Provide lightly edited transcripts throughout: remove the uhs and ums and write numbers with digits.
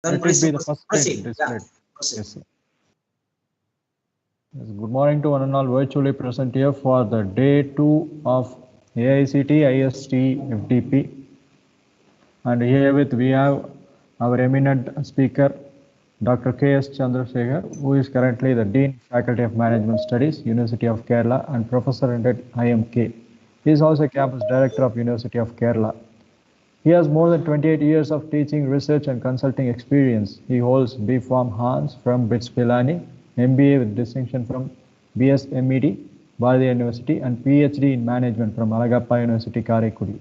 Let it be the first screen displayed. Proceed. Yes, sir. Yes, good morning to one and all virtually present here for the day 2 of AICT IST FDP. And herewith we have our eminent speaker, Dr. K.S. Chandrasekhar, who is currently the Dean, Faculty of Management Studies, University of Kerala, and Professor at IMK. He is also Campus Director of University of Kerala. He has more than 28 years of teaching, research, and consulting experience. He holds B.Pharm Hans from BITS Pilani, MBA with distinction from BSMED, Bharatiya University, and PhD in Management from Alagappa University, Karaikudi.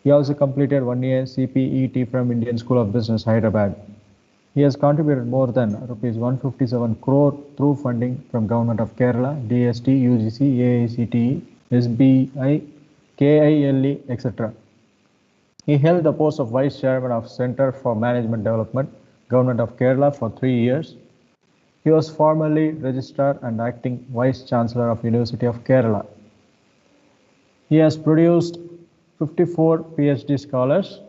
He also completed 1 year CPET from Indian School of Business, Hyderabad. He has contributed more than rupees 157 crore through funding from Government of Kerala, DST, UGC, AICTE, SBI, KILE, etc. He held the post of Vice Chairman of Centre for Management Development, Government of Kerala for 3 years. He was formerly Registrar and Acting Vice Chancellor of University of Kerala. He has produced 54 PhD scholars.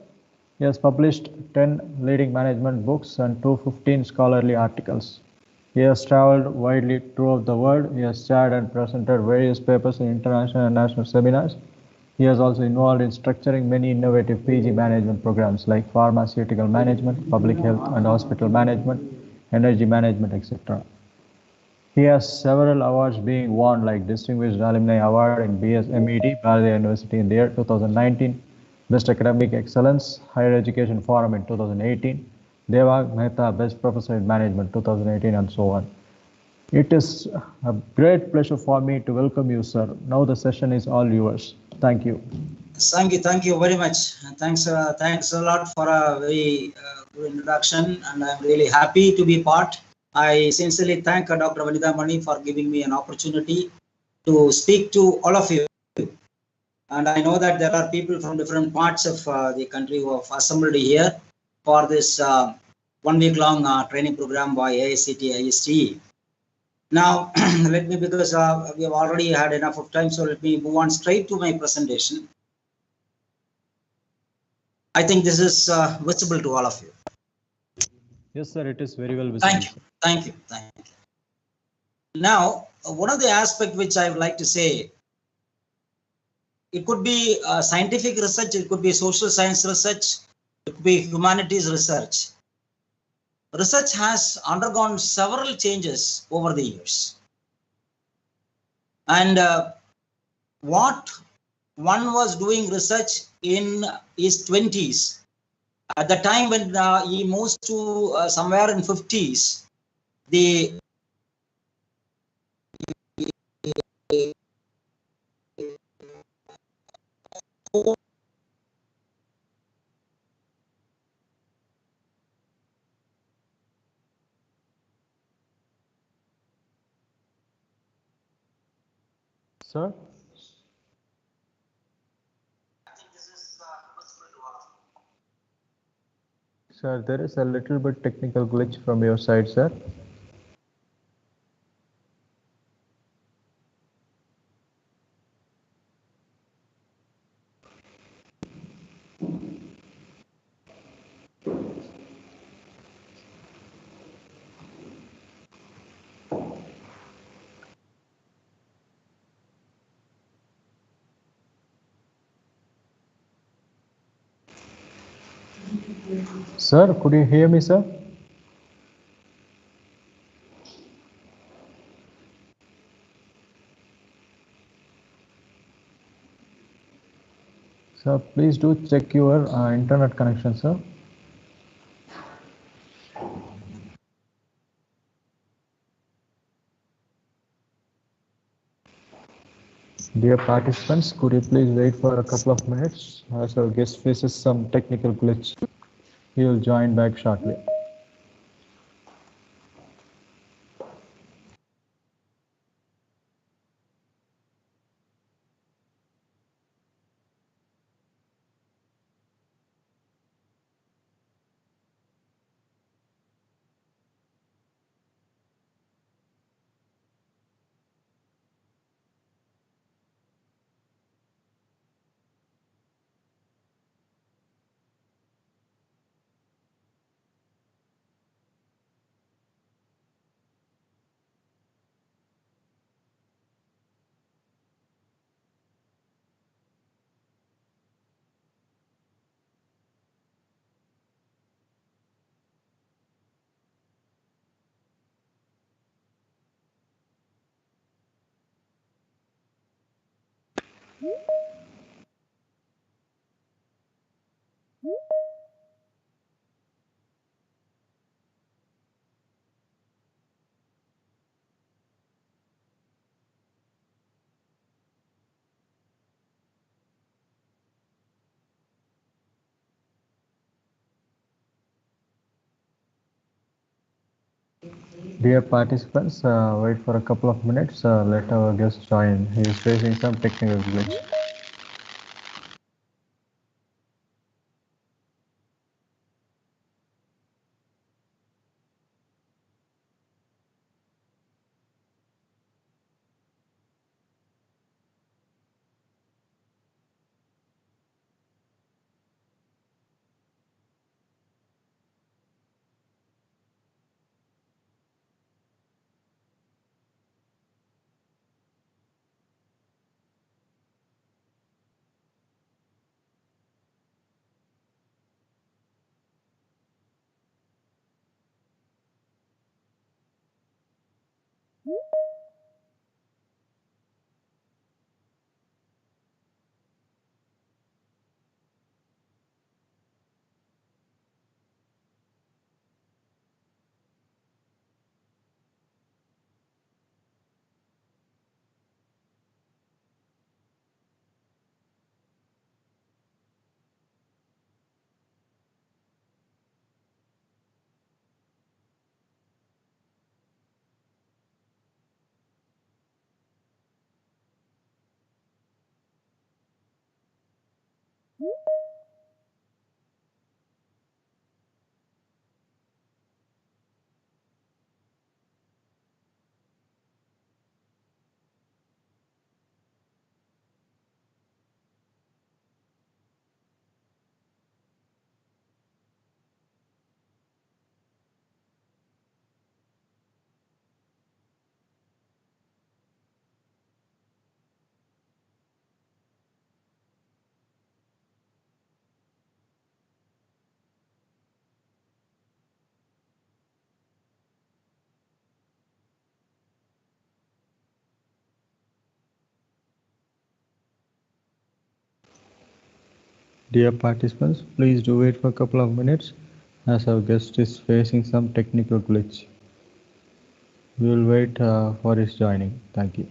He has published 10 leading management books and 215 scholarly articles. He has traveled widely throughout the world. He has chaired and presented various papers in international and national seminars. He is also involved in structuring many innovative PG management programs like pharmaceutical management, public health and hospital management, energy management, etc. He has several awards being won like Distinguished Alumni Award in BSMED, Bharatiya University in the year 2019, Best Academic Excellence, Higher Education Forum in 2018, Devang Mehta Best Professor in Management 2018 and so on. It is a great pleasure for me to welcome you, sir. Now the session is all yours. Thank you. Thank you very much. Thanks a lot for a very good introduction, and I'm really happy to be part. I sincerely thank Dr. Vanitha Mani for giving me an opportunity to speak to all of you. And I know that there are people from different parts of the country who have assembled here for this 1 week long training program by AICT IST. Now, let me, because we have already had enough of time, so let me move on straight to my presentation. I think this is visible to all of you. Yes, sir, it is very well visible. Thank you. Now, one of the aspects which I would like to say, it could be scientific research, it could be social science research, it could be humanities research. Research has undergone several changes over the years. And what one was doing research in his 20s, at the time when he moves to somewhere in 50s, the Sir? Sir, there is a little bit technical glitch from your side, sir. Sir, could you hear me, sir? Sir, please do check your internet connection, sir. Dear participants, could you please wait for a couple of minutes as our guest faces some technical glitch. He will join back shortly. Dear participants, wait for a couple of minutes. Let our guest join. He is facing some technical glitch. Dear participants, please do wait for a couple of minutes as our guest is facing some technical glitch. We will wait for his joining. Thank you.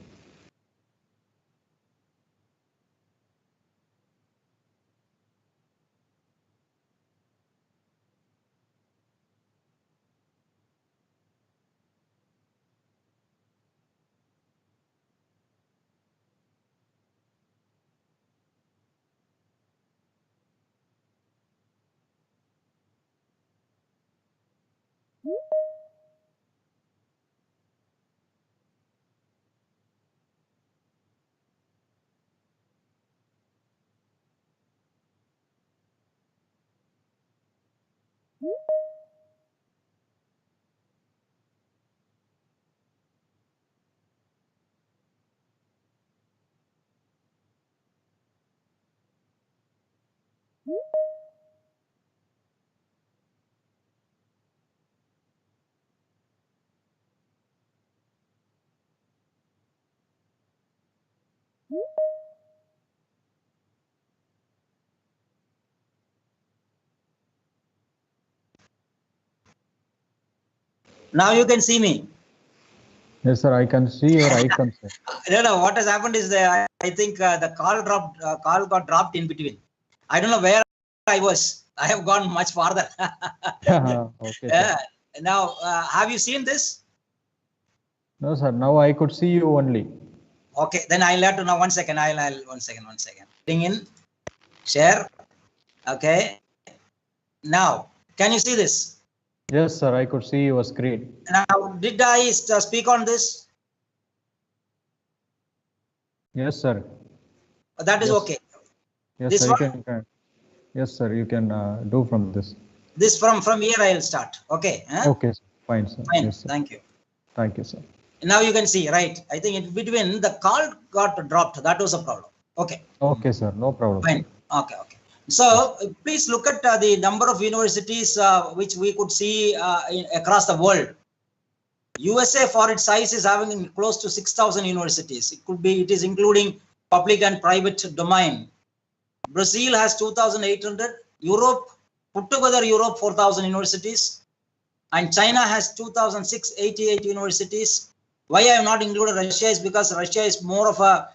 Now you can see me. Yes, sir. I can see your icon, sir. No. What has happened is that I think the call dropped. Call got dropped in between. I don't know where I was. I have gone much farther. Okay, sir. Now, have you seen this? No, sir. Now I could see you only. Okay, then I'll have to now 1 second. I'll 1 second. Bring in, share. Okay. Now, can you see this? Yes, sir. I could see your screen. Now, did I speak on this? Yes, sir. That is Yes. okay. Yes, This sir. one? You can. Yes, sir. You can do from this. This from here I'll start. Okay. Okay, sir. Fine, sir. Fine. Yes, sir. Thank you. Thank you, sir. Now you can see, right? I think in between the call got dropped. That was a problem. Okay. Okay, sir. No problem. Fine. Okay. So please look at the number of universities which we could see across the world. USA for its size is having close to 6,000 universities. It is including public and private domain. Brazil has 2,800. Europe, put together Europe, 4,000 universities. And China has 2,688 universities. Why I have not included Russia is because Russia is more of a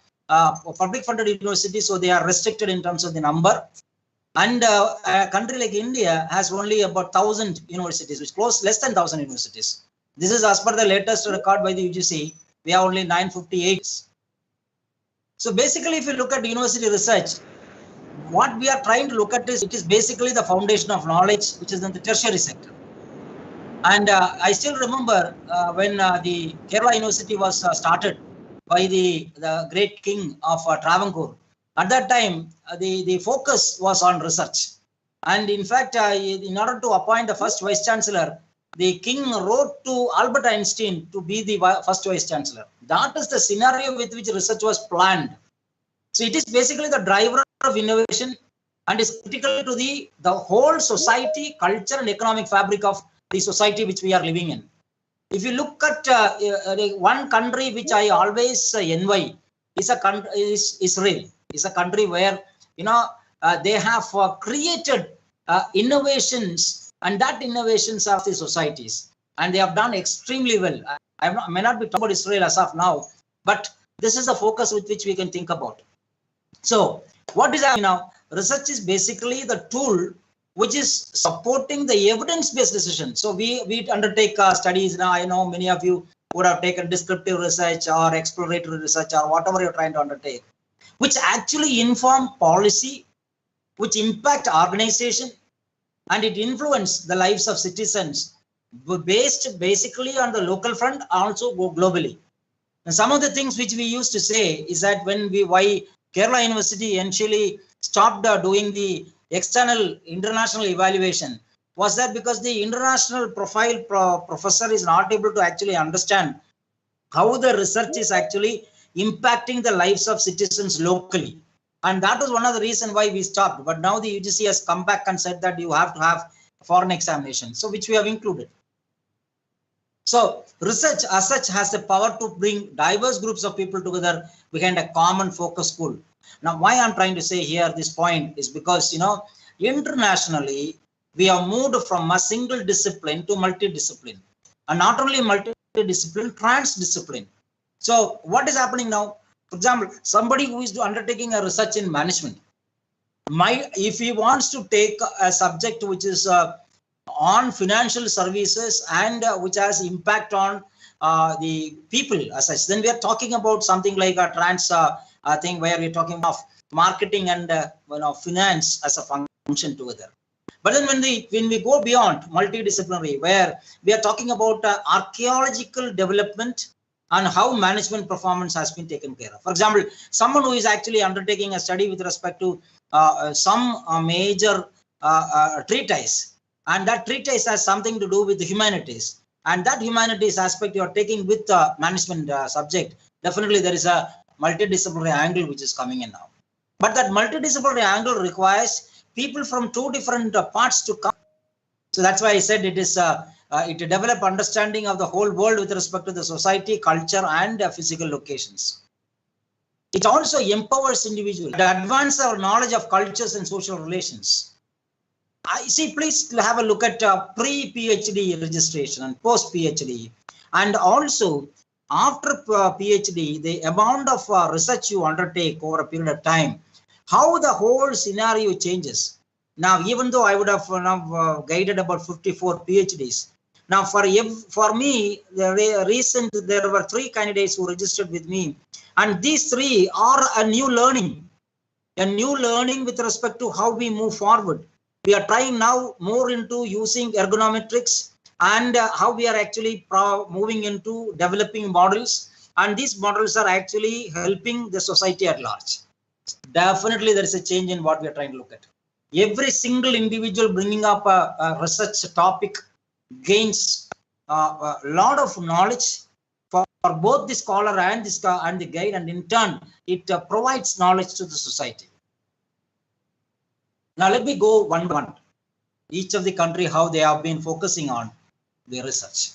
public funded university, so they are restricted in terms of the number. And a country like India has only about 1,000 universities, which close less than 1,000 universities. This is as per the latest record by the UGC. We have only 958. So basically, if you look at university research, what we are trying to look at is, it is basically the foundation of knowledge, which is in the tertiary sector. And I still remember when the Kerala University was started by the great king of Travancore. At that time, the focus was on research. And in fact, in order to appoint the first vice chancellor, the king wrote to Albert Einstein to be the first vice chancellor. That is the scenario with which research was planned. So it is basically the driver of innovation and is critical to the whole society, culture and economic fabric of the society which we are living in. If you look at one country which I always envy is Israel. It's a country where they have created innovations, and that innovations of the societies, and they have done extremely well. I may not be talking about Israel as of now, but this is the focus with which we can think about. So what is happening now? Research is basically the tool which is supporting the evidence-based decision. So we undertake studies now. I know many of you would have taken descriptive research or exploratory research or whatever you're trying to undertake, which actually inform policy, which impact organization, and it influence the lives of citizens, based basically on the local front, also go globally. And some of the things which we used to say is that why Kerala University initially stopped doing the external international evaluation was that because the international profile professor is not able to actually understand how the research is actually impacting the lives of citizens locally. And that was one of the reasons why we stopped. But now the UGC has come back and said that you have to have foreign examination, so which we have included. So research as such has the power to bring diverse groups of people together behind a common focus goal. Now, why I'm trying to say here this point is because, internationally, we have moved from a single discipline to multidiscipline, and not only multidiscipline, transdiscipline. So what is happening now? For example, somebody who is undertaking a research in management, if he wants to take a subject which is on financial services and which has impact on the people as such, then we are talking about something like a trans thing where we're talking of marketing and finance as a function together. But then when we go beyond multidisciplinary, where we are talking about archaeological development and how management performance has been taken care of. For example, someone who is actually undertaking a study with respect to some major treatise, and that treatise has something to do with the humanities, and that humanities aspect you are taking with the management subject, definitely there is a multidisciplinary angle which is coming in now. But that multidisciplinary angle requires people from two different parts to come. So that's why I said it is it develop understanding of the whole world with respect to the society, culture, and physical locations. It also empowers individuals to advance our knowledge of cultures and social relations. I see, please have a look at pre-PhD registration and post-PhD, and also after PhD, the amount of research you undertake over a period of time, how the whole scenario changes. Now, even though I would have guided about 54 PhDs, now for me, there were 3 candidates who registered with me, and these 3 are a new learning with respect to how we move forward. We are trying now more into using ergonometrics and how we are actually moving into developing models, and these models are actually helping the society at large. Definitely there is a change in what we are trying to look at. Every single individual bringing up a research topic gains a lot of knowledge for both the scholar and the guide, and in turn it provides knowledge to the society. Now let me go one by one. Each of the country, how they have been focusing on the research.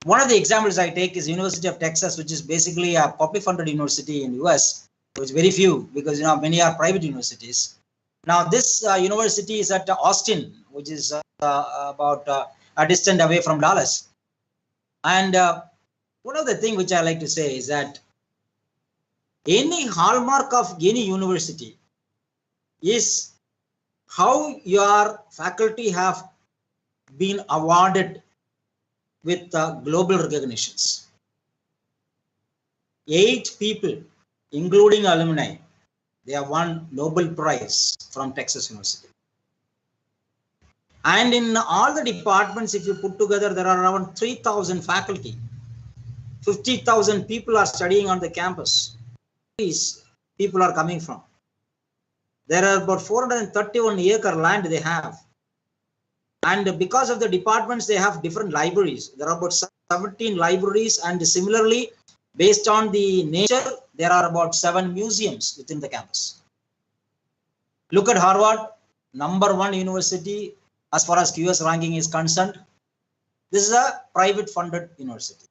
One of the examples I take is University of Texas, which is basically a public funded university in US. It's very few because many are private universities. Now this university is at Austin, which is about a distance away from Dallas. And one of the things which I like to say is that any hallmark of any university is how your faculty have been awarded with global recognitions. 8 people, including alumni, they have won Nobel Prize from Texas University. And in all the departments, if you put together, there are around 3,000 faculty. 50,000 people are studying on the campus. These people are coming from. There are about 431 acre land they have. And because of the departments, they have different libraries. There are about 17 libraries, and similarly, based on the nature, there are about 7 museums within the campus. Look at Harvard, #1 university as far as QS ranking is concerned. This is a private funded university.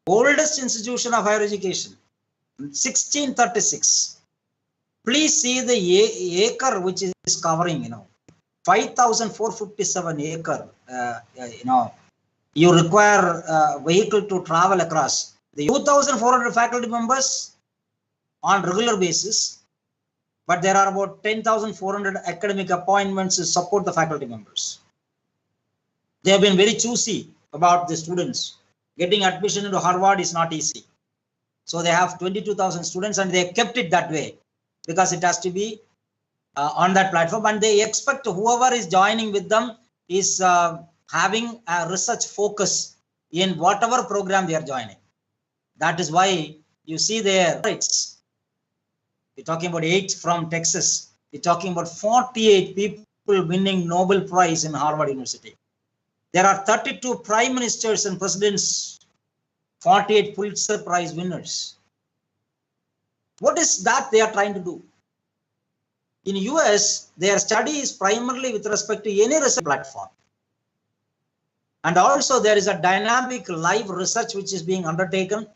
Oldest institution of higher education, 1636. Please see the acre which is covering, 5,457 acre. You require a vehicle to travel across. The 2,400 faculty members on regular basis, but there are about 10,400 academic appointments to support the faculty members. They have been very choosy about the students. Getting admission into Harvard is not easy. So they have 22,000 students, and they kept it that way because it has to be on that platform, and they expect whoever is joining with them is having a research focus in whatever program they are joining. That is why you see their rates. We're talking about 8 from Texas. We're talking about 48 people winning Nobel Prize in Harvard University. There are 32 prime ministers and presidents, 48 Pulitzer Prize winners. What is that they are trying to do? In US, their study is primarily with respect to any research platform. And also there is a dynamic live research which is being undertaken.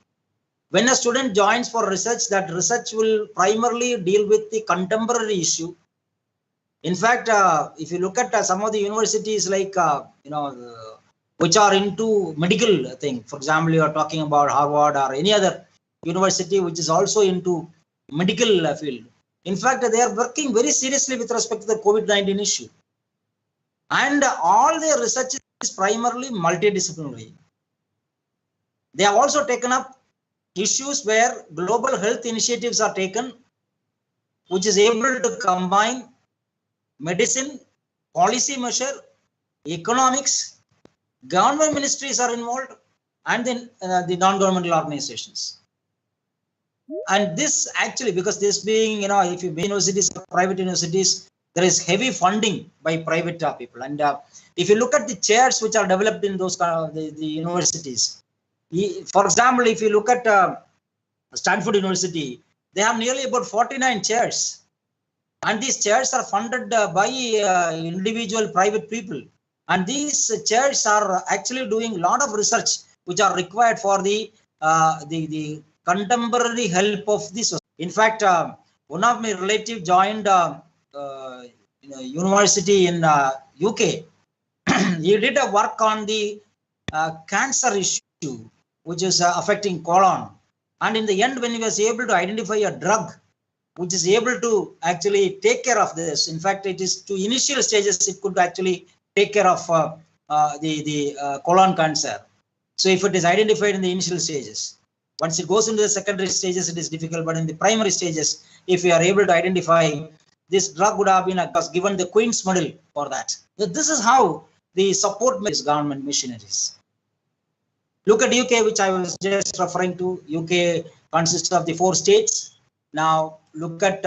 When a student joins for research, that research will primarily deal with the contemporary issue. In fact, if you look at some of the universities like, which are into medical thing, for example, you are talking about Harvard or any other university which is also into medical field. In fact, they are working very seriously with respect to the COVID-19 issue. And all their research is primarily multidisciplinary. They have also taken up issues where global health initiatives are taken, which is able to combine medicine, policy measure, economics, government ministries are involved, and then the non-governmental organizations. And this actually, because this being, if you universities, private universities, there is heavy funding by private people. And if you look at the chairs which are developed in those the universities, for example, if you look at Stanford University, they have nearly about 49 chairs. And these chairs are funded by individual private people. And these chairs are actually doing a lot of research which are required for the contemporary help of this. In fact, one of my relatives joined university in UK. He did a work on the cancer issue, which is affecting colon. And in the end, when he was able to identify a drug which is able to actually take care of this, in fact, it is to initial stages, it could actually take care of the colon cancer. So if it is identified in the initial stages, once it goes into the secondary stages, it is difficult. But in the primary stages, if we are able to identify, this drug would have been given the Queen's Medal for that. So this is how the support is government missionaries. Look at UK, which I was just referring to. UK consists of the 4 states. Now look at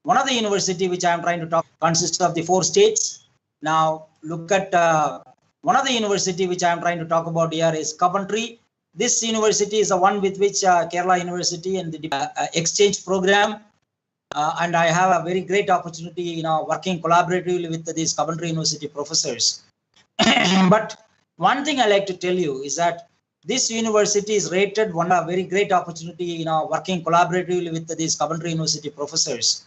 one of the university which I am trying to talk consists of the 4 states. Now look at one of the university which I am trying to talk about here is Coventry. This university is the one with which Kerala University and the exchange program. And I have a very great opportunity, working collaboratively with these Coventry University professors. But one thing I like to tell you is that This university is rated one a very great opportunity, working collaboratively with these Coventry University professors.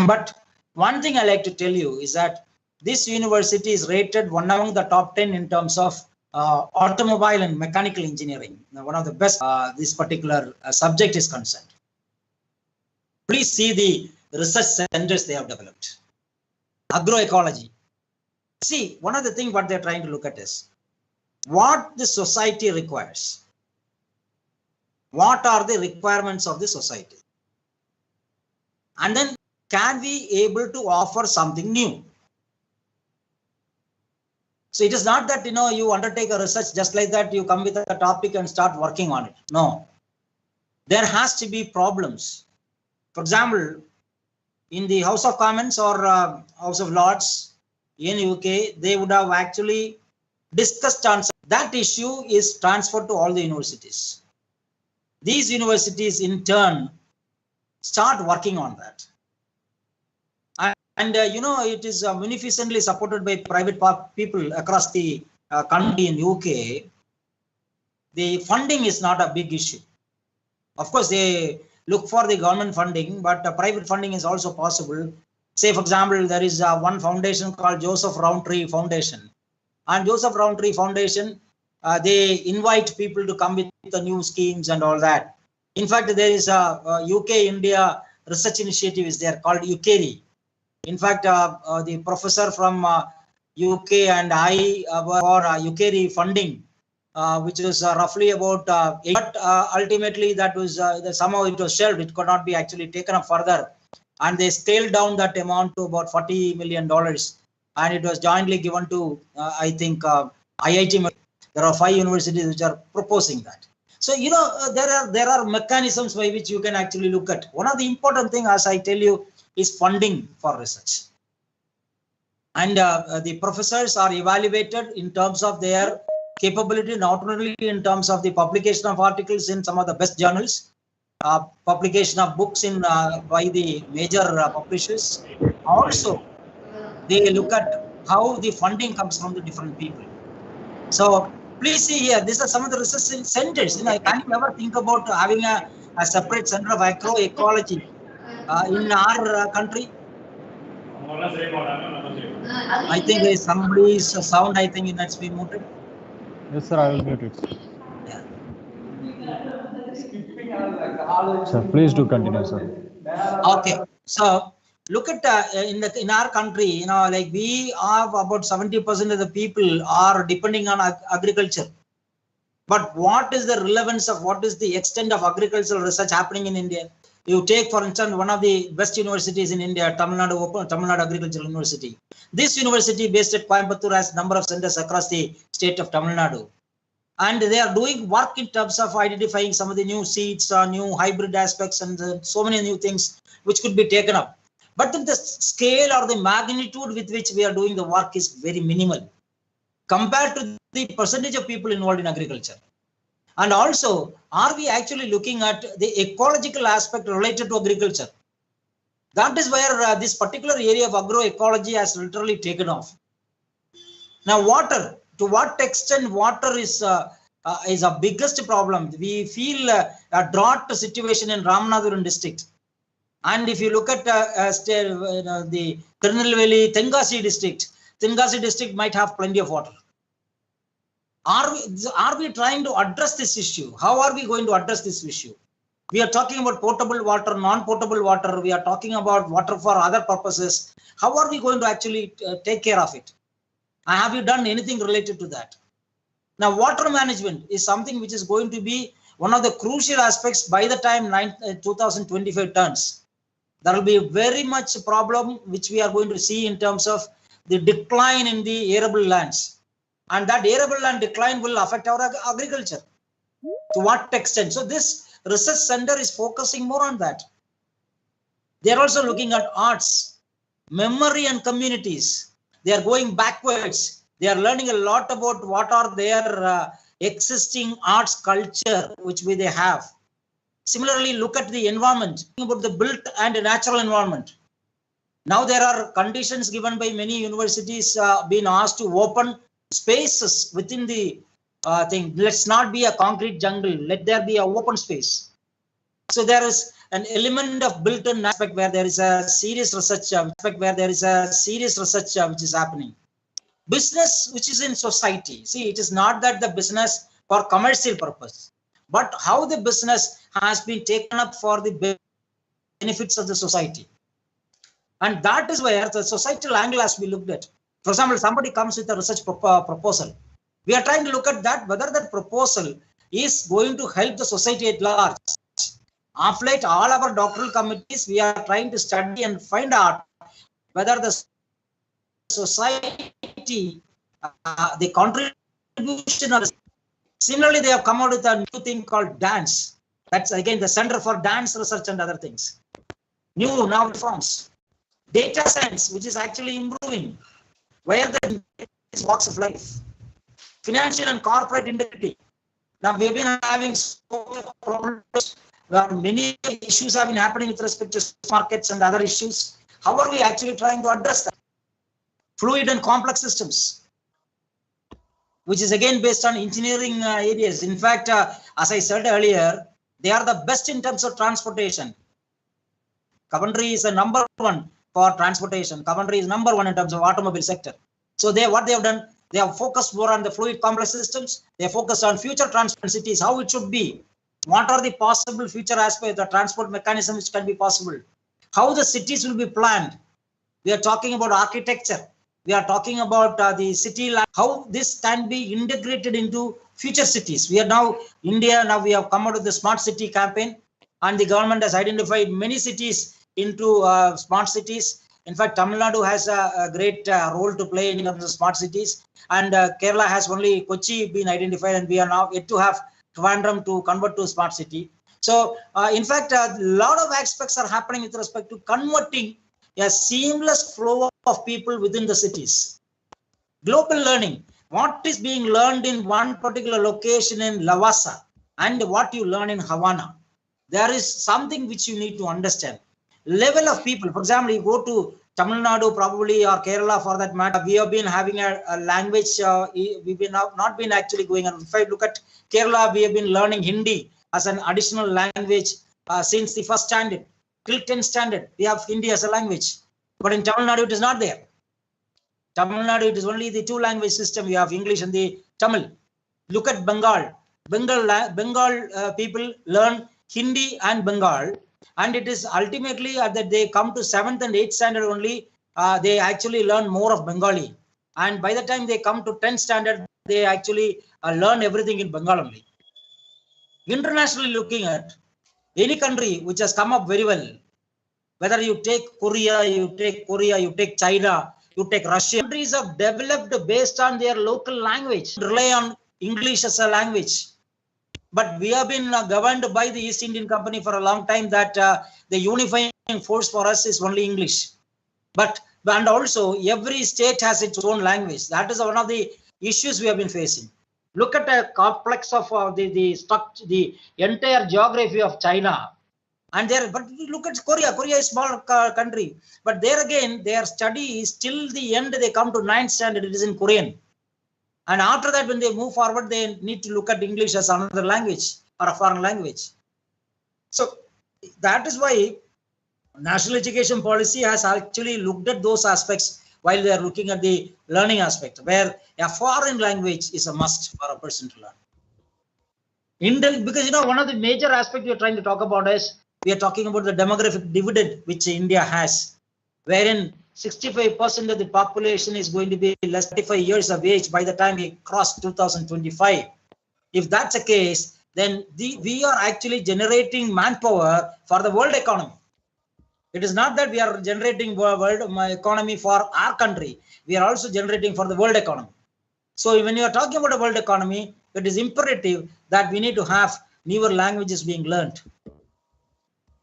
But one thing I like to tell you is that this university is rated one among the top 10 in terms of automobile and mechanical engineering. Now, one of the best this particular subject is concerned. Please see the research centers they have developed. Agroecology. See, one of the things what they're trying to look at is what the society requires. What are the requirements of the society? And then can we able to offer something new? So it is not that, you undertake a research just like that, you come with a topic and start working on it. No. There has to be problems. For example, in the House of Commons or House of Lords in UK, they would have actually discussed on that issue is transferred to all the universities. These universities in turn start working on that. And it is munificently supported by private people across the country in UK. The funding is not a big issue. Of course, they look for the government funding, but private funding is also possible. Say, for example, there is one foundation called Joseph Rowntree Foundation. And Joseph Rowntree Foundation, they invite people to come with the new schemes and all that. In fact, there is a UK-India research initiative is there called UKERI. In fact, the professor from UK and I for UKERI funding, which was roughly about, but ultimately that was somehow it was shelved. It could not be actually taken up further, and they scaled down that amount to about $40 million, and it was jointly given to I think IIT. There are 5 universities which are proposing that. So there are mechanisms by which you can actually look at. One of the important thing, as I tell you, is funding for research. And the professors are evaluated in terms of their capability, not only in terms of the publication of articles in some of the best journals, publication of books in by the major publishers. Also, they look at how the funding comes from the different people. So please see here, these are some of the research centers. Can you ever think about having a separate center of agroecology in our country? I think there is somebody's sound, I think that's been muted. Yes, sir, I will mute it. Sir, please do continue, sir. Okay, so look at in our country, like we have about 70% of the people are depending on agriculture. But what is the relevance of what is the extent of agricultural research happening in India? You take, for instance, one of the best universities in India, Tamil Nadu Agricultural University. This university based at Coimbatore has a number of centers across the state of Tamil Nadu. And they are doing work in terms of identifying some of the new seeds, new hybrid aspects, and so many new things which could be taken up. But the scale or the magnitude with which we are doing the work is very minimal compared to the percentage of people involved in agriculture. And also, are we actually looking at the ecological aspect related to agriculture? That is where this particular area of agroecology has literally taken off. Now, water. To what extent water is a biggest problem? We feel a drought situation in Ramanathapuram district. And if you look at the Tirunelveli, Tenkasi district might have plenty of water. Are we trying to address this issue? How are we going to address this issue? We are talking about potable water, non-potable water. We are talking about water for other purposes. How are we going to actually take care of it? Have you done anything related to that? Now, water management is something which is going to be one of the crucial aspects by the time 2025 turns. There will be very much a problem which we are going to see in terms of the decline in the arable lands. And that arable land decline will affect our agriculture. To what extent? So this research center is focusing more on that. They are also looking at arts, memory and communities. They are going backwards. They are learning a lot about what are their existing arts culture, which they have. Similarly, look at the environment, about the built and natural environment. Now there are conditions given by many universities being asked to open spaces within the thing. Let's not be a concrete jungle. Let there be an open space. So there is an element of built-in aspect where there is a serious research which is happening. Business which is in society. See, it is not that the business for commercial purpose, but how the business has been taken up for the benefits of the society. And that is where the societal angle has to be looked at. For example, somebody comes with a research proposal. We are trying to look at that, whether that proposal is going to help the society at large. Of late, all our doctoral committees, we are trying to study and find out whether the society, the contribution of. Similarly, they have come out with a new thing called dance. That's again the Center for Dance Research and other things. New now reforms. Data science, which is actually improving, where the walks of life. Financial and corporate integrity. Now we've been having so many problems. Many issues have been happening with respect to markets and other issues. How are we actually trying to address that? Fluid and complex systems, which is again based on engineering areas. In fact, as I said earlier, they are the best in terms of transportation. Coventry is a number one for transportation. Coventry is number one in terms of automobile sector. So what they have done, they have focused more on the fluid complex systems. They focus on future transport cities, how it should be. What are the possible future aspects, the transport mechanism which can be possible? How the cities will be planned. We are talking about architecture. We are talking about the city, how this can be integrated into future cities. We are now, India, now we have come out with the smart city campaign, and the government has identified many cities into smart cities. In fact, Tamil Nadu has a great role to play in terms of smart cities, and Kerala has only Kochi been identified, and we are now yet to have Trivandrum to convert to smart city. So, in fact, a lot of aspects are happening with respect to converting a seamless flow of people within the cities. Global learning. What is being learned in one particular location in Lavasa and what you learn in Havana. There is something which you need to understand. Level of people. For example, you go to Tamil Nadu probably or Kerala for that matter. We have been having a language. We've been not been actually going on. If I look at Kerala, we have been learning Hindi as an additional language since the first standard. Till 10th standard, we have Hindi as a language. But in Tamil Nadu, it is not there. Tamil Nadu, it is only the two language system. You have English and the Tamil. Look at Bengal. Bengal people learn Hindi and Bengal. And it is ultimately that they come to 7th and 8th standard only, they actually learn more of Bengali. And by the time they come to 10th standard, they actually learn everything in Bengal only. Internationally looking at any country which has come up very well, whether you take Korea, you take China, you take Russia, countries have developed based on their local language, rely on English as a language. But we have been governed by the East Indian Company for a long time that the unifying force for us is only English. And also every state has its own language. That is one of the issues we have been facing. Look at the complex of the entire geography of China. And there, but look at Korea. Korea is a small country. But there again, their study is till the end, they come to 9th standard, it is in Korean. And after that, when they move forward, they need to look at English as another language or a foreign language. So that is why national education policy has actually looked at those aspects while they are looking at the learning aspect, where a foreign language is a must for a person to learn. Because, one of the major aspects we are trying to talk about is, we are talking about the demographic dividend which India has, wherein 65% of the population is going to be less than 35 years of age by the time we cross 2025. If that's the case, then we are actually generating manpower for the world economy. It is not that we are generating world economy for our country. We are also generating for the world economy. So when you are talking about a world economy, it is imperative that we need to have newer languages being learned.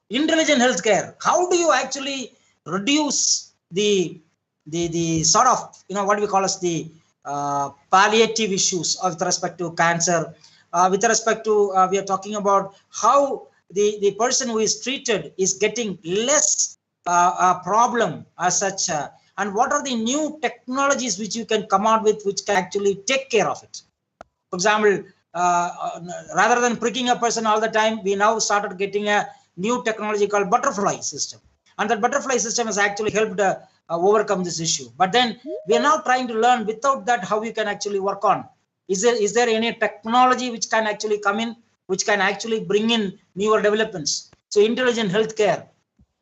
Intelligent healthcare. How do you actually reduce the sort of, what we call as the palliative issues with respect to cancer, with respect to, we are talking about how the person who is treated is getting less problem as such, and what are the new technologies which you can come out with which can actually take care of it. For example, rather than pricking a person all the time, we now started getting a new technology called butterfly system. And that butterfly system has actually helped overcome this issue. But then we are now trying to learn without that how we can actually work on. Is there any technology which can actually come in, which can actually bring in newer developments? So intelligent healthcare.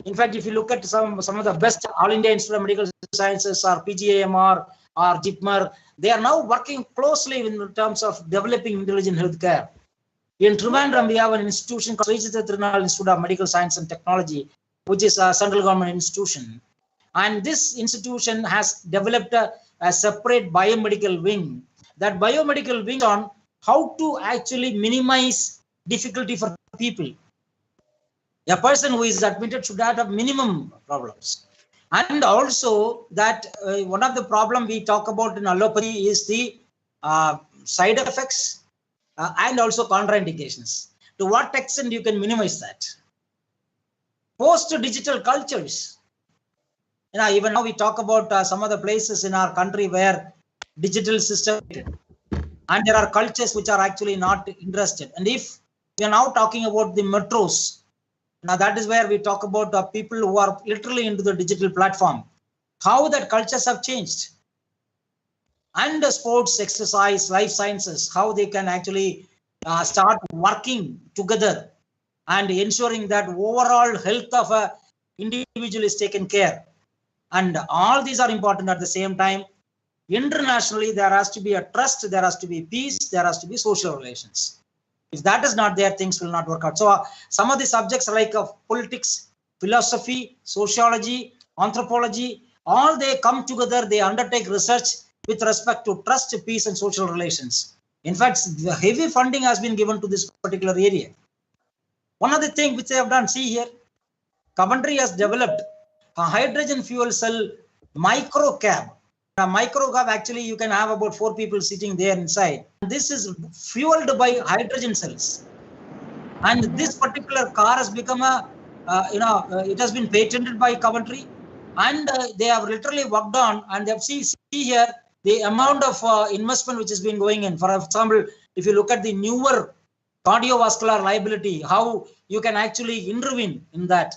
In fact, if you look at some of the best All India Institute of Medical Sciences or PGIMR or JIPMER, they are now working closely in terms of developing intelligent healthcare. In Trivandrum, we have an institution called Iste Institute of Medical Science and Technology, which is a central government institution. And this institution has developed a separate biomedical wing. That biomedical wing on how to actually minimize difficulty for people. A person who is admitted should have minimum problems. And also that one of the problem we talk about in allopathy is the side effects and also contraindications. To what extent you can minimize that? Post-digital cultures. Even now we talk about some of the places in our country where digital system, and there are cultures which are actually not interested. And if we are now talking about the metros, now that is where we talk about people who are literally into the digital platform, how that cultures have changed. And the sports, exercise, life sciences, how they can actually start working together and ensuring that overall health of a individual is taken care. And all these are important at the same time. Internationally, there has to be a trust, there has to be peace, there has to be social relations. If that is not there, things will not work out. So some of the subjects like politics, philosophy, sociology, anthropology, all they come together, they undertake research with respect to trust, peace, and social relations. In fact, the heavy funding has been given to this particular area. One of the things which they have done, see here, Coventry has developed a hydrogen fuel cell micro cab. A micro cab, actually, you can have about 4 people sitting there inside. This is fueled by hydrogen cells. And this particular car has become it has been patented by Coventry. And they have literally worked on, and they have see here the amount of investment which has been going in. For example, if you look at the newer cardiovascular liability, how you can actually intervene in that.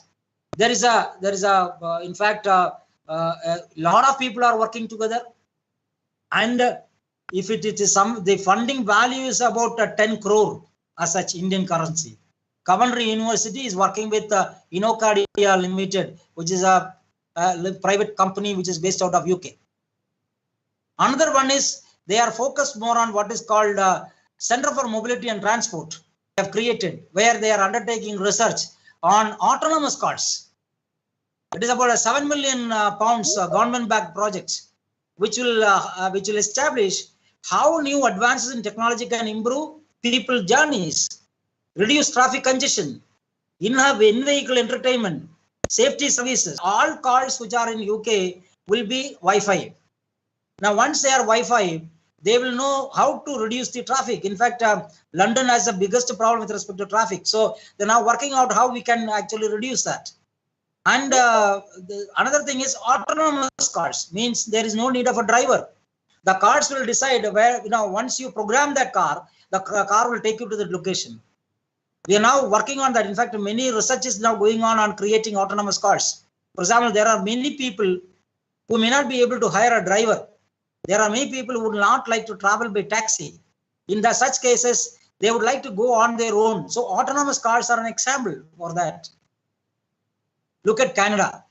In fact, a lot of people are working together, and if it is the funding value is about 10 crore as such Indian currency. Coventry University is working with Innocardia Limited, which is a private company which is based out of UK. Another one is they are focused more on what is called Center for Mobility and Transport. They have created where they are undertaking research on autonomous cars. It is about a 7 million pounds government-backed project, which will establish how new advances in technology can improve people's journeys, reduce traffic congestion, in-vehicle entertainment, safety services. All cars which are in UK will be Wi-Fi. Now, once they are Wi-Fi, they will know how to reduce the traffic. In fact, London has the biggest problem with respect to traffic. So they're now working out how we can actually reduce that. And another thing is autonomous cars, means there is no need of a driver. The cars will decide where, once you program that car, the car will take you to the location. We are now working on that. In fact, many research is now going on creating autonomous cars. For example, there are many people who may not be able to hire a driver. There are many people who would not like to travel by taxi. In such cases, they would like to go on their own. So autonomous cars are an example for that. Look at Canada.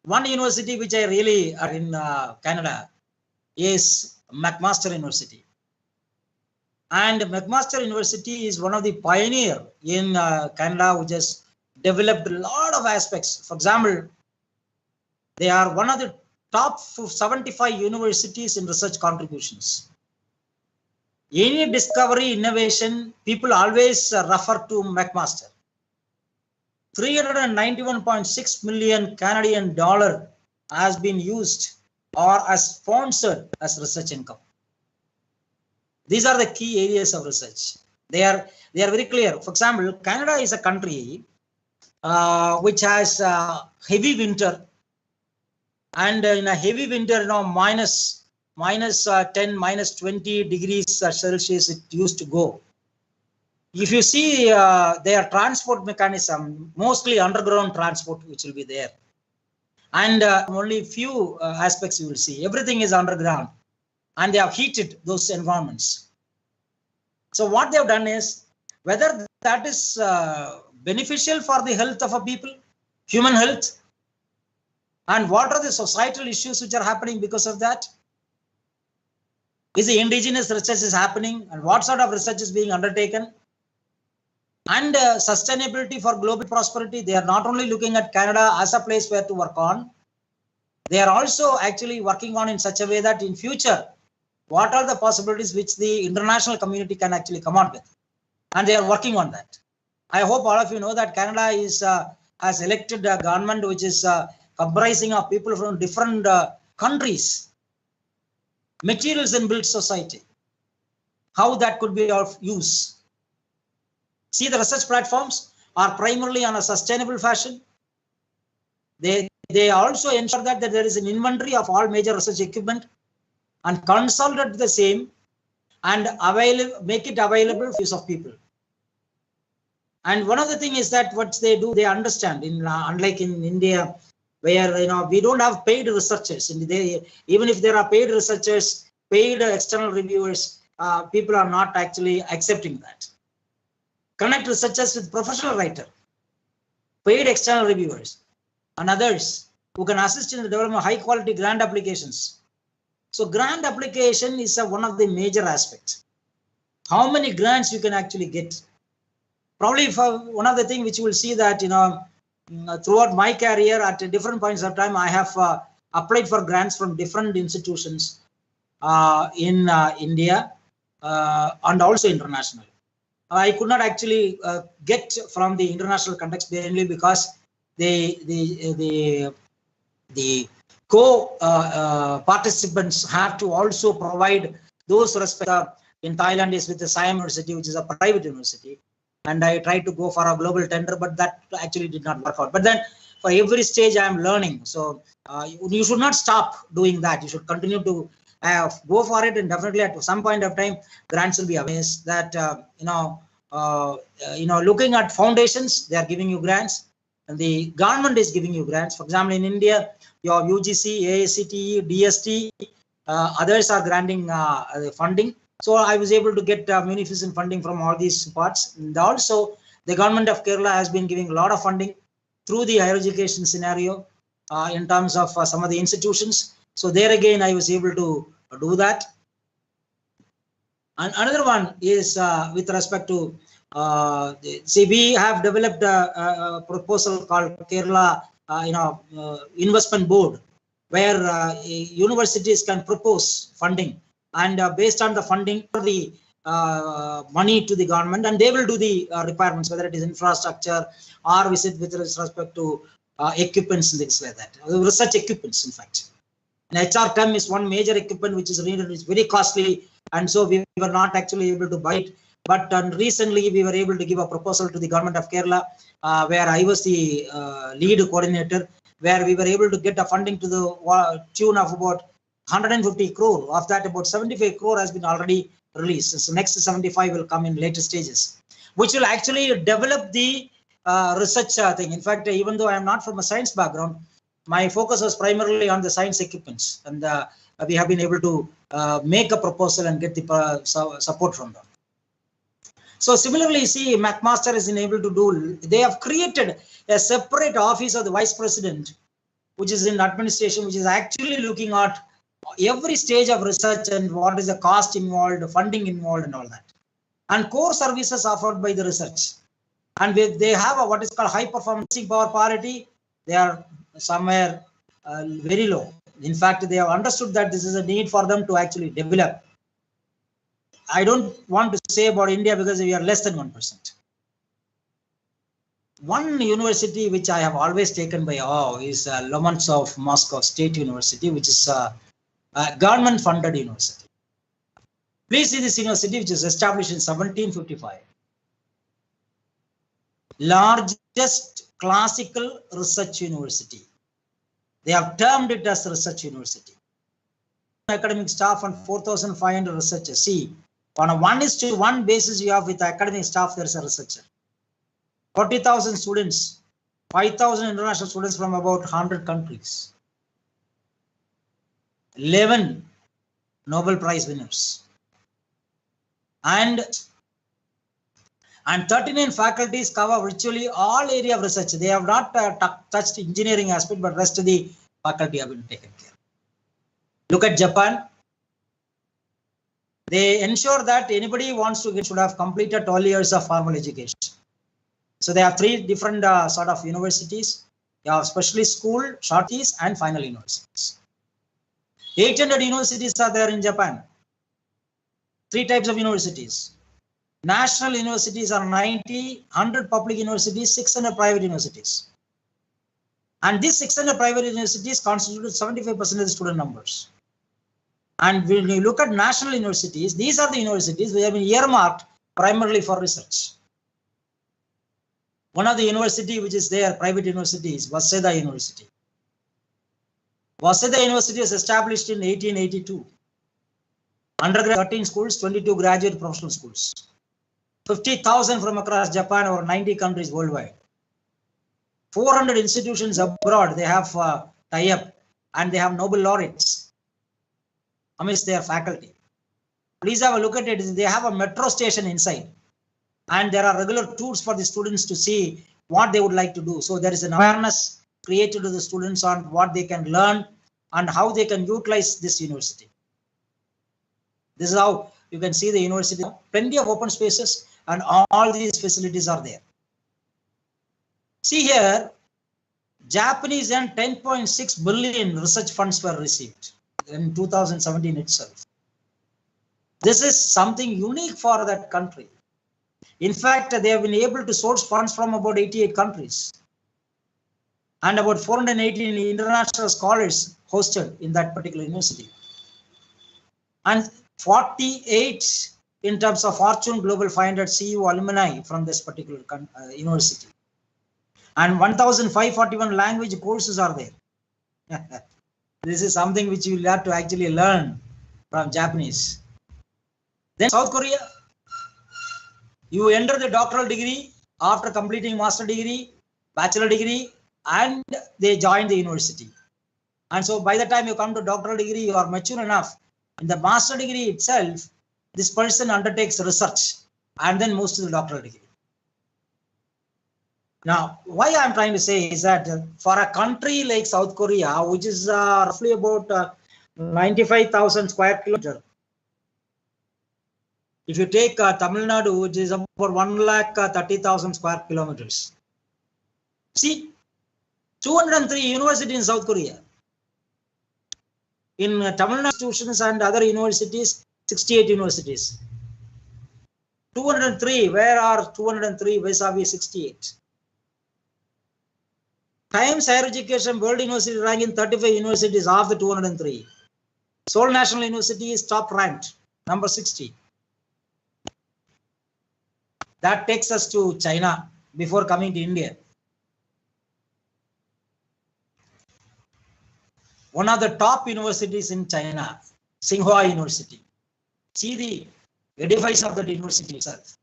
One university which I really are in Canada is McMaster University. And McMaster University is one of the pioneer in Canada, which has developed a lot of aspects. For example, they are one of the top 75 universities in research contributions. Any discovery, innovation, people always refer to McMaster. 391.6 million Canadian dollar has been used or as sponsored as research income. These are the key areas of research. They are very clear. For example, Canada is a country which has heavy winter, and in a heavy winter, minus minus 10, minus 20 degrees Celsius it used to go. If you see their transport mechanism, mostly underground transport which will be there. And only few aspects you will see. Everything is underground. And they have heated those environments. So what they have done is, whether that is beneficial for the health of a people, human health, and what are the societal issues which are happening because of that? Is the indigenous research is happening, and what sort of research is being undertaken? And sustainability for global prosperity. They are not only looking at Canada as a place where to work on, they are also actually working on in such a way that in future, what are the possibilities which the international community can actually come out with? And they are working on that. I hope all of you know that Canada is has elected a government which is comprising of people from different countries. Materials and built society. How that could be of use. See, the research platforms are primarily on a sustainable fashion. They also ensure that there is an inventory of all major research equipment and consolidate the same and make it available for use of people. And one of the things is that what they do, they understand. Unlike in India, where we don't have paid researchers. Even if there are paid researchers, paid external reviewers, people are not actually accepting that. Connect researchers with professional writer, paid external reviewers, and others who can assist in the development of high quality grant applications. So grant application is one of the major aspects. How many grants you can actually get? Probably for one of the things which you will see that throughout my career at different points of time, I have applied for grants from different institutions in India and also international. I could not actually get from the international context mainly because the co-participants have to also provide those respect. In Thailand is with the Siam University, which is a private university, and I tried to go for a global tender, but that actually did not work out. But then for every stage I am learning, so you should not stop doing that. You should continue to go for it, and definitely at some point of time grants will be available. That looking at foundations, they are giving you grants, and the government is giving you grants. For example, in India, your UGC, AICTE, DST, others are granting the funding. So I was able to get munificent funding from all these parts. And also, the government of Kerala has been giving a lot of funding through the higher education scenario in terms of some of the institutions. So there again, I was able to do that. And another one is with respect to, we have developed a proposal called Kerala, investment board, where universities can propose funding, and based on the funding, the money to the government, and they will do the requirements, whether it is infrastructure or with respect to equipments and things like that. Research equipments, in fact. And HR term is one major equipment which is needed, is very costly, and so we were not actually able to buy it. But recently we were able to give a proposal to the government of Kerala, where I was the lead coordinator, where we were able to get a funding to the tune of about 150 crore. Of that, about 75 crore has been already released. So next 75 will come in later stages, which will actually develop the research thing. In fact, even though I am not from a science background, my focus was primarily on the science equipments, and we have been able to make a proposal and get the support from them. So similarly, see, McMaster is able to do, they have created a separate office of the vice president, which is in administration, which is actually looking at every stage of research and what is the cost involved, the funding involved, and all that. And core services offered by the research. And they have what is called high performance power parity. They are somewhere very low. In fact, they have understood that this is a need for them to actually develop. I don't want to say about India because we are less than 1%. One university which I have always taken by awe is Lomonosov Moscow State University, which is a government funded university. Please see this university, which is established in 1755. Largest classical research university. They have termed it as research university. academic staff and 4,500 researchers. See, on a 1:1 basis, you have with academic staff, there is a researcher. 40,000 students, 5,000 international students from about 100 countries. 11 Nobel Prize winners. And 39 faculties cover virtually all area of research. They have not touched engineering aspect, but rest of the faculty have been taken care. Look at Japan. They ensure that anybody who wants to get should have completed 12 years of formal education. So they have 3 different sort of universities. You have specialist school, shorties, and final universities. 800 universities are there in Japan. 3 types of universities. National universities are 90, 100 public universities, 600 private universities. And these 600 private universities constitute 75% of the student numbers. And when you look at national universities, these are the universities which have been earmarked primarily for research. One of the university which is there, private university, is Waseda University. Waseda University was established in 1882. Undergraduate 13 schools, 22 graduate professional schools. 50,000 from across Japan or 90 countries worldwide. 400 institutions abroad, they have tie-up and they have Nobel laureates amidst their faculty. Please have a look at it. They have a metro station inside. And there are regular tours for the students to see what they would like to do. So there is an awareness created to the students on what they can learn and how they can utilize this university. This is how you can see the university. Plenty of open spaces and all these facilities are there. See here, Japanese and 10.6 billion research funds were received in 2017 itself. This is something unique for that country. In fact, they have been able to source funds from about 88 countries and about 418 international scholars hosted in that particular university. And 48 in terms of Fortune Global 500 CEO alumni from this particular university. And 1,541 language courses are there. This is something which you will have to actually learn from Japanese. Then South Korea, you enter the doctoral degree after completing master degree, bachelor degree, and they join the university. And so by the time you come to doctoral degree, you are mature enough. In the master degree itself, this person undertakes research and then moves to the doctoral degree. Now, why I'm trying to say is that for a country like South Korea, which is roughly about 95,000 square kilometers, if you take Tamil Nadu, which is about 1,30,000 square kilometers. See, 203 universities in South Korea. In Tamil Nadu institutions and other universities, 68 universities. 203, where are 203 vis-a-vis 68? Times Higher Education World University ranking 35 universities of the 203. Seoul National University is top ranked, number 60. That takes us to China before coming to India. One of the top universities in China, Tsinghua University. See the edifice of that university itself.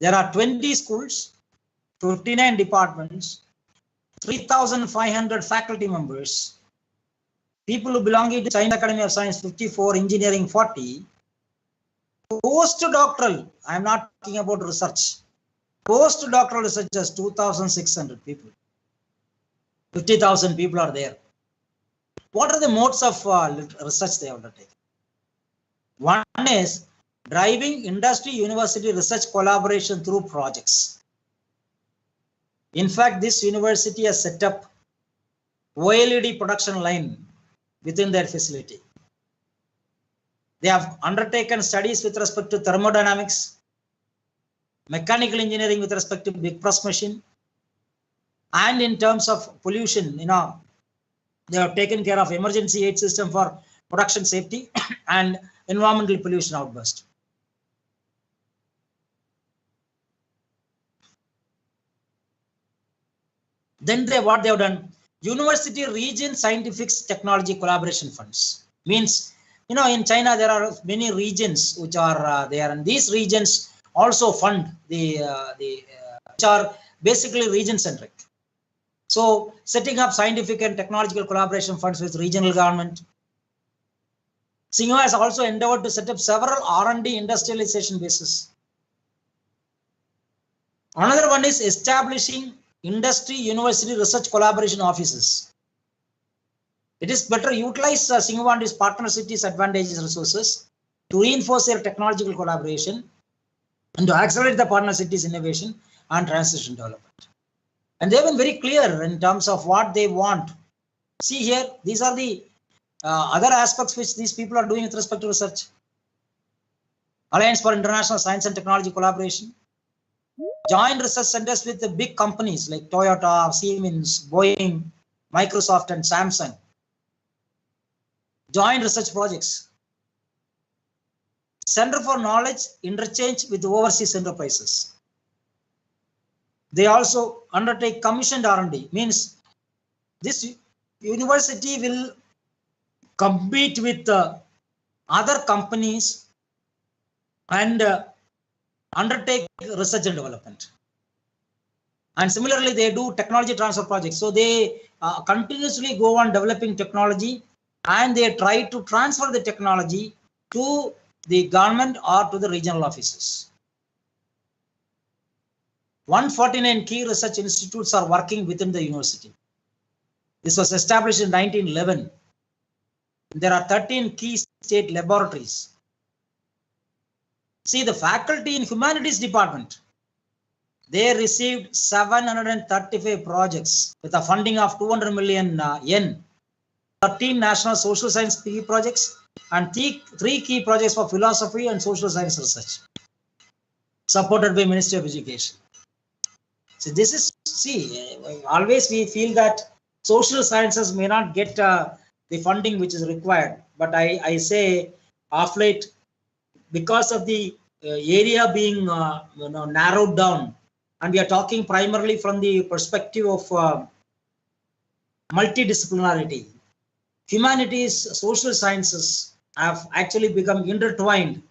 There are 20 schools, 59 departments, 3,500 faculty members, people who belong to China Academy of Science 54, engineering 40, postdoctoral, I am not talking about research, postdoctoral researchers 2,600 people, 50,000 people are there. What are the modes of research they have undertaken? One is driving industry-university research collaboration through projects. In fact, this university has set up OLED production line within their facility. They have undertaken studies with respect to thermodynamics, mechanical engineering with respect to big press machine, and in terms of pollution, they have taken care of emergency aid system for production safety and environmental pollution outburst. Then what they have done, University Region Scientific Technology Collaboration Funds. Means, in China there are many regions which are there, and these regions also fund which are basically region centric. So setting up scientific and technological collaboration funds with regional government. Singhua has also endeavored to set up several R&D industrialization bases. Another one is establishing industry university research collaboration offices. It is better utilize Singhua and its partner cities' advantageous resources to reinforce their technological collaboration and to accelerate the partner cities' innovation and transition development. And they've been very clear in terms of what they want. See here, these are the other aspects which these people are doing with respect to research. Alliance for International Science and Technology Collaboration. Joint research centers with the big companies like Toyota, Siemens, Boeing, Microsoft, and Samsung. Joint research projects. Center for Knowledge Interchange with overseas enterprises. They also undertake commissioned R&D. Means this university will compete with other companies and undertake research and development. And similarly, they do technology transfer projects. So they continuously go on developing technology, and they try to transfer the technology to the government or to the regional offices. 149 key research institutes are working within the university. This was established in 1911. There are 13 key state laboratories. See, the faculty in humanities department, they received 735 projects with a funding of 200 million yen. 13 national social science key projects and 3 key projects for philosophy and social science research, supported by Ministry of Education. So this is, always we feel that social sciences may not get the funding which is required. But I say of late, because of the area being narrowed down, and we are talking primarily from the perspective of multidisciplinarity, humanities, social sciences have actually become intertwined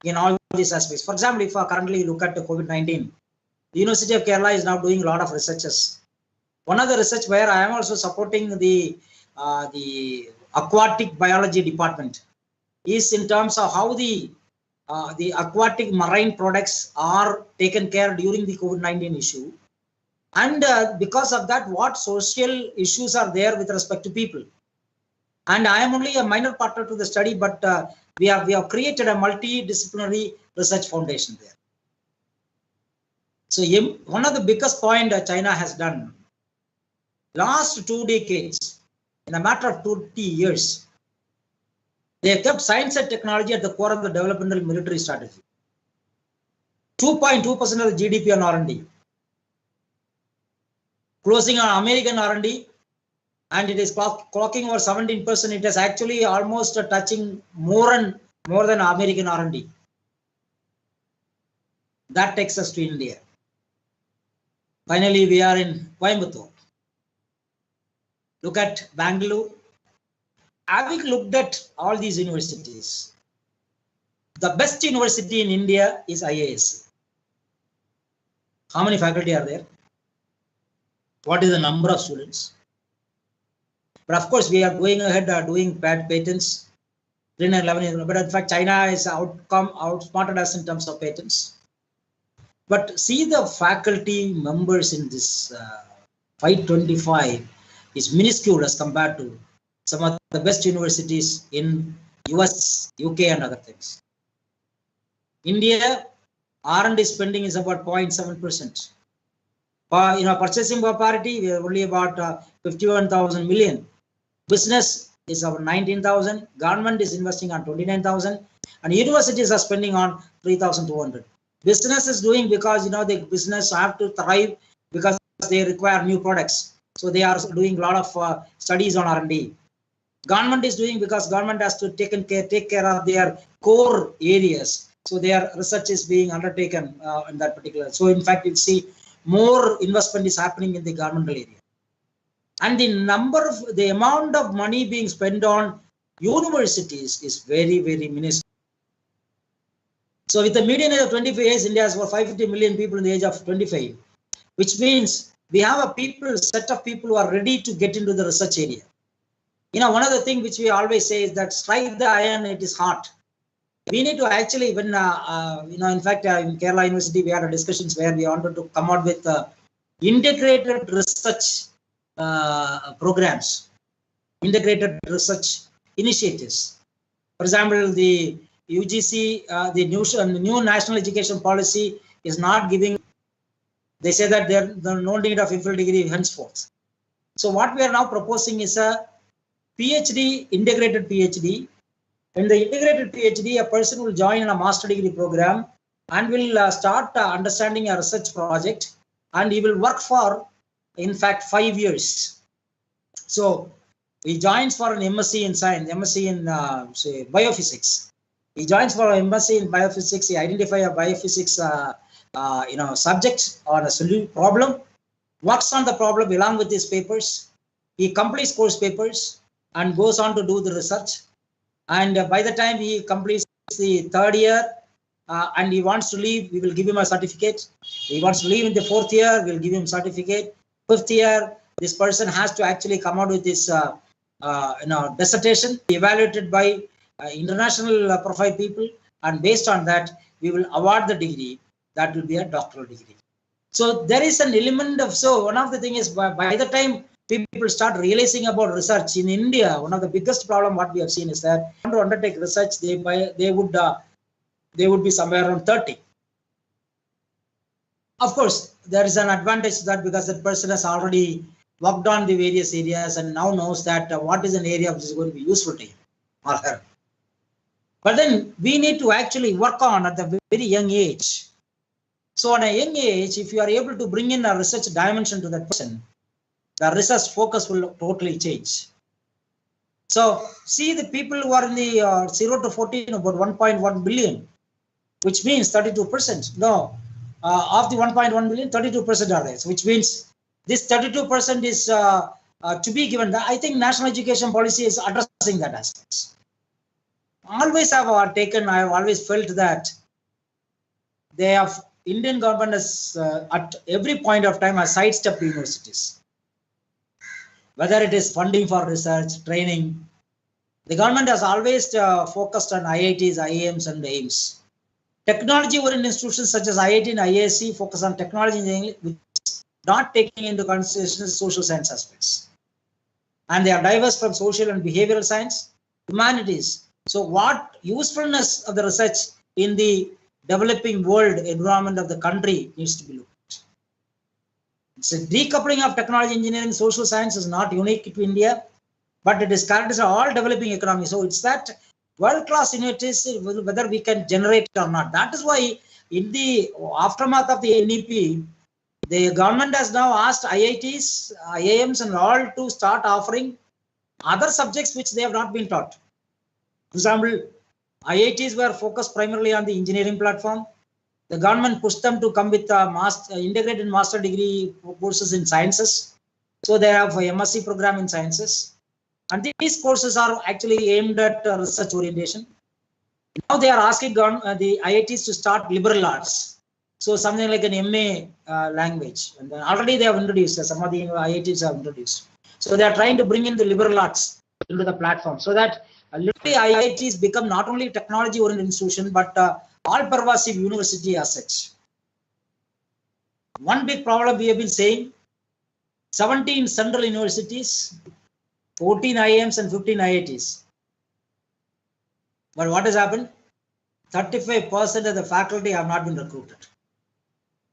in all these aspects. For example, if currently look at the COVID-19, the University of Kerala is now doing a lot of researches. One of the research where I am also supporting the aquatic biology department is in terms of how the aquatic marine products are taken care during the COVID-19 issue. And because of that, what social issues are there with respect to people. And I am only a minor partner to the study, but we have created a multidisciplinary research foundation there. So one of the biggest point China has done, last 2 decades, in a matter of 20 years, they have kept science and technology at the core of the developmental military strategy. 2.2% of the GDP on R&D. Closing on American R&D, and it is clocking over 17%. It is actually almost touching more than American R&D. That takes us to India. Finally, we are in Coimbatore. Look at Bangalore. Having looked at all these universities, the best university in India is IISc. How many faculty are there? What is the number of students? But of course, we are going ahead doing patents. 311, but in fact, China is outsmarted us in terms of patents. But see the faculty members in this 525 is minuscule as compared to some of the best universities in US, UK, and other things. India, R&D spending is about 0.7%. Purchasing power parity, we are only about 51,000 million. Business is about 19,000. Government is investing on 29,000, and universities are spending on 3,200. Business is doing because the business have to thrive because they require new products. So they are doing a lot of studies on R&D. Government is doing because government has to take care of their core areas. So their research is being undertaken in that particular. So in fact, you see more investment is happening in the governmental area. And the amount of money being spent on universities is very, very minuscule. So with the median age of 25 years, India has over 550 million people in the age of 25, which means we have a set of people who are ready to get into the research area. One of the things which we always say is that strike the iron, it is hot. We need to actually, when, in fact, in Kerala University, we had discussions where we wanted to come out with integrated research programs, integrated research initiatives. For example, the UGC, the new national education policy is not giving, they say that there's no need of full degree henceforth. So what we are now proposing is a PhD, integrated PhD. In the integrated PhD, a person will join in a master degree program and will start understanding a research project, and he will work for, in fact, 5 years. So he joins for an MSc in science, MSc in say biophysics. He joins for an MSc in biophysics. He identifies a biophysics subject or a problem, works on the problem along with his papers. He completes course papers and goes on to do the research. And by the time he completes the 3rd year and he wants to leave, we will give him a certificate. He wants to leave in the 4th year, we'll give him certificate. 5th year, this person has to actually come out with this dissertation, evaluated by international profile people, and based on that, we will award the degree. That will be a doctoral degree. So there is an element of, so one of the things is by the time people start realizing about research in India, one of the biggest problem what we have seen is that to undertake research, they would be somewhere around 30. Of course, there is an advantage to that because that person has already worked on the various areas and now knows that what is an area which is going to be useful to him or her. But then we need to actually work on at the very young age. So at a young age, if you are able to bring in a research dimension to that person, the research focus will totally change. So see the people who are in the 0 to 14, about 1.1 billion, which means 32%. No, of the 1.1 billion, 32% are there, which means this 32% is to be given. I think national education policy is addressing that aspect. Always have I have always felt that they have, Indian government has at every point of time has sidestepped universities. Whether it is funding for research, training, the government has always focused on IITs, IIMs and AIMS. Technology-oriented institutions such as IIT and IISc focus on technology engineering, which is not taking into consideration social science aspects. And they are diverse from social and behavioral science, humanities. So what usefulness of the research in the developing world environment of the country needs to be looked at. So decoupling of technology, engineering, social science is not unique to India, but it is characterized by all developing economies. So it's that world-class universities, whether we can generate or not. That is why in the aftermath of the NEP, the government has now asked IITs, IIMs and all to start offering other subjects which they have not been taught. For example, IITs were focused primarily on the engineering platform. The government pushed them to come with integrated master degree courses in sciences. So they have a MSc program in sciences. And these courses are actually aimed at research orientation. Now they are asking the IITs to start liberal arts. So something like an MA language. And then already they have introduced, some of the IITs have introduced. So they are trying to bring in the liberal arts into the platform so that literally IITs become not only technology-oriented institution, but all-pervasive university as such. One big problem we have been saying, 17 central universities, 14 IIMs and 15 IITs. But what has happened? 35% of the faculty have not been recruited.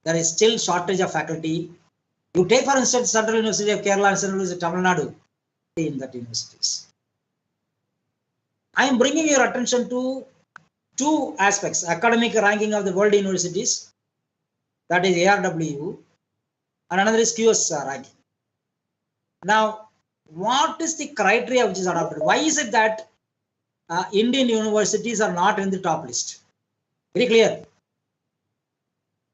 There is still shortage of faculty. You take, for instance, Central University of Kerala and Central University of Tamil Nadu in that universities. I am bringing your attention to two aspects: academic ranking of the world universities, that is ARWU, and another is QS ranking. Now, what is the criteria which is adopted? Why is it that Indian universities are not in the top list? Very clear.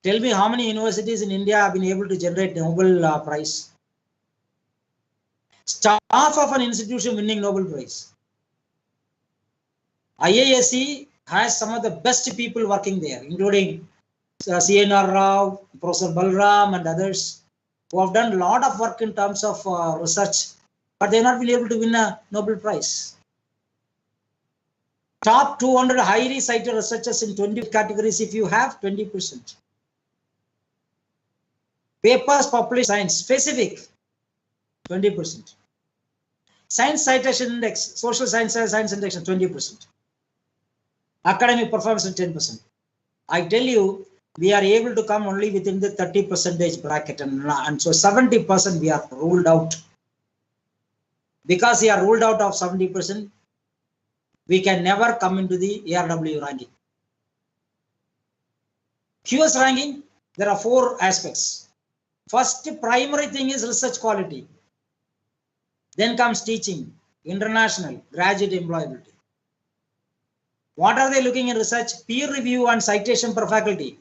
Tell me how many universities in India have been able to generate Nobel Prize? Staff of an institution winning Nobel Prize. IISc has some of the best people working there, including CNR Rao, Professor Balram, and others who have done a lot of work in terms of research, but they have not been able to win a Nobel Prize. Top 200 highly cited researchers in 20 categories, if you have 20%. Papers published science specific, 20%. Science citation index, social sciences, science index, 20%. Academic performance, 10%. I tell you, we are able to come only within the 30% bracket, and so 70% we are ruled out. Because we are ruled out of 70%, we can never come into the ARW ranking. QS ranking, there are 4 aspects. First, primary thing is research quality. Then comes teaching, international, graduate employability. What are they looking in research? Peer review and citation per faculty.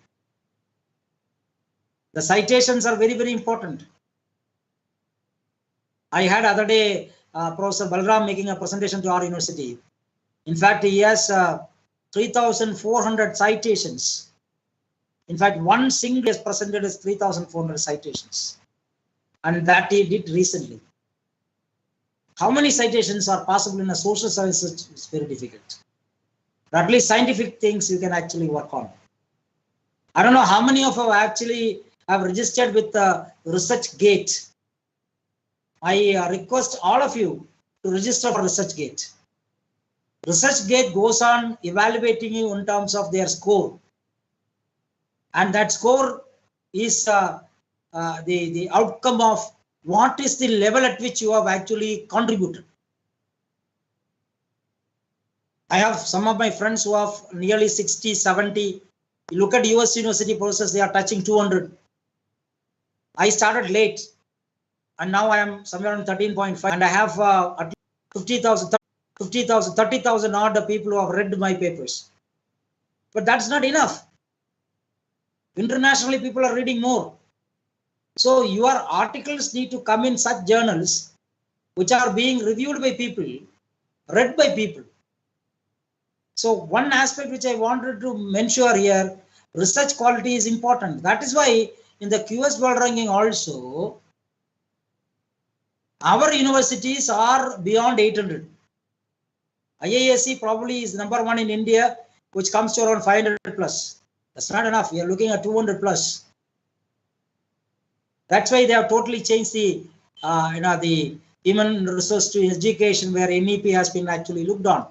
The citations are very, very important. I had other day Professor Balram making a presentation to our university. In fact, he has 3,400 citations. In fact, one single is presented as 3,400 citations. And that he did recently. How many citations are possible in a social sciences? It's very difficult. But at least scientific things you can actually work on. I don't know how many of you actually have registered with ResearchGate. I request all of you to register for ResearchGate. ResearchGate goes on evaluating you in terms of their score. And that score is the outcome of what is the level at which you have actually contributed. I have some of my friends who have nearly 60, 70. You look at US university professors, they are touching 200. I started late and now I am somewhere on 13.5 and I have at least 50,000, 30,000 odd people who have read my papers. But that's not enough. Internationally, people are reading more. So your articles need to come in such journals which are being reviewed by people, read by people. So one aspect which I wanted to mention here, research quality is important. That is why in the QS World Ranking also, our universities are beyond 800. IISc probably is number 1 in India, which comes to around 500 plus. That's not enough. We are looking at 200 plus. That's why they have totally changed the, the human resource to education, where NEP has been actually looked on.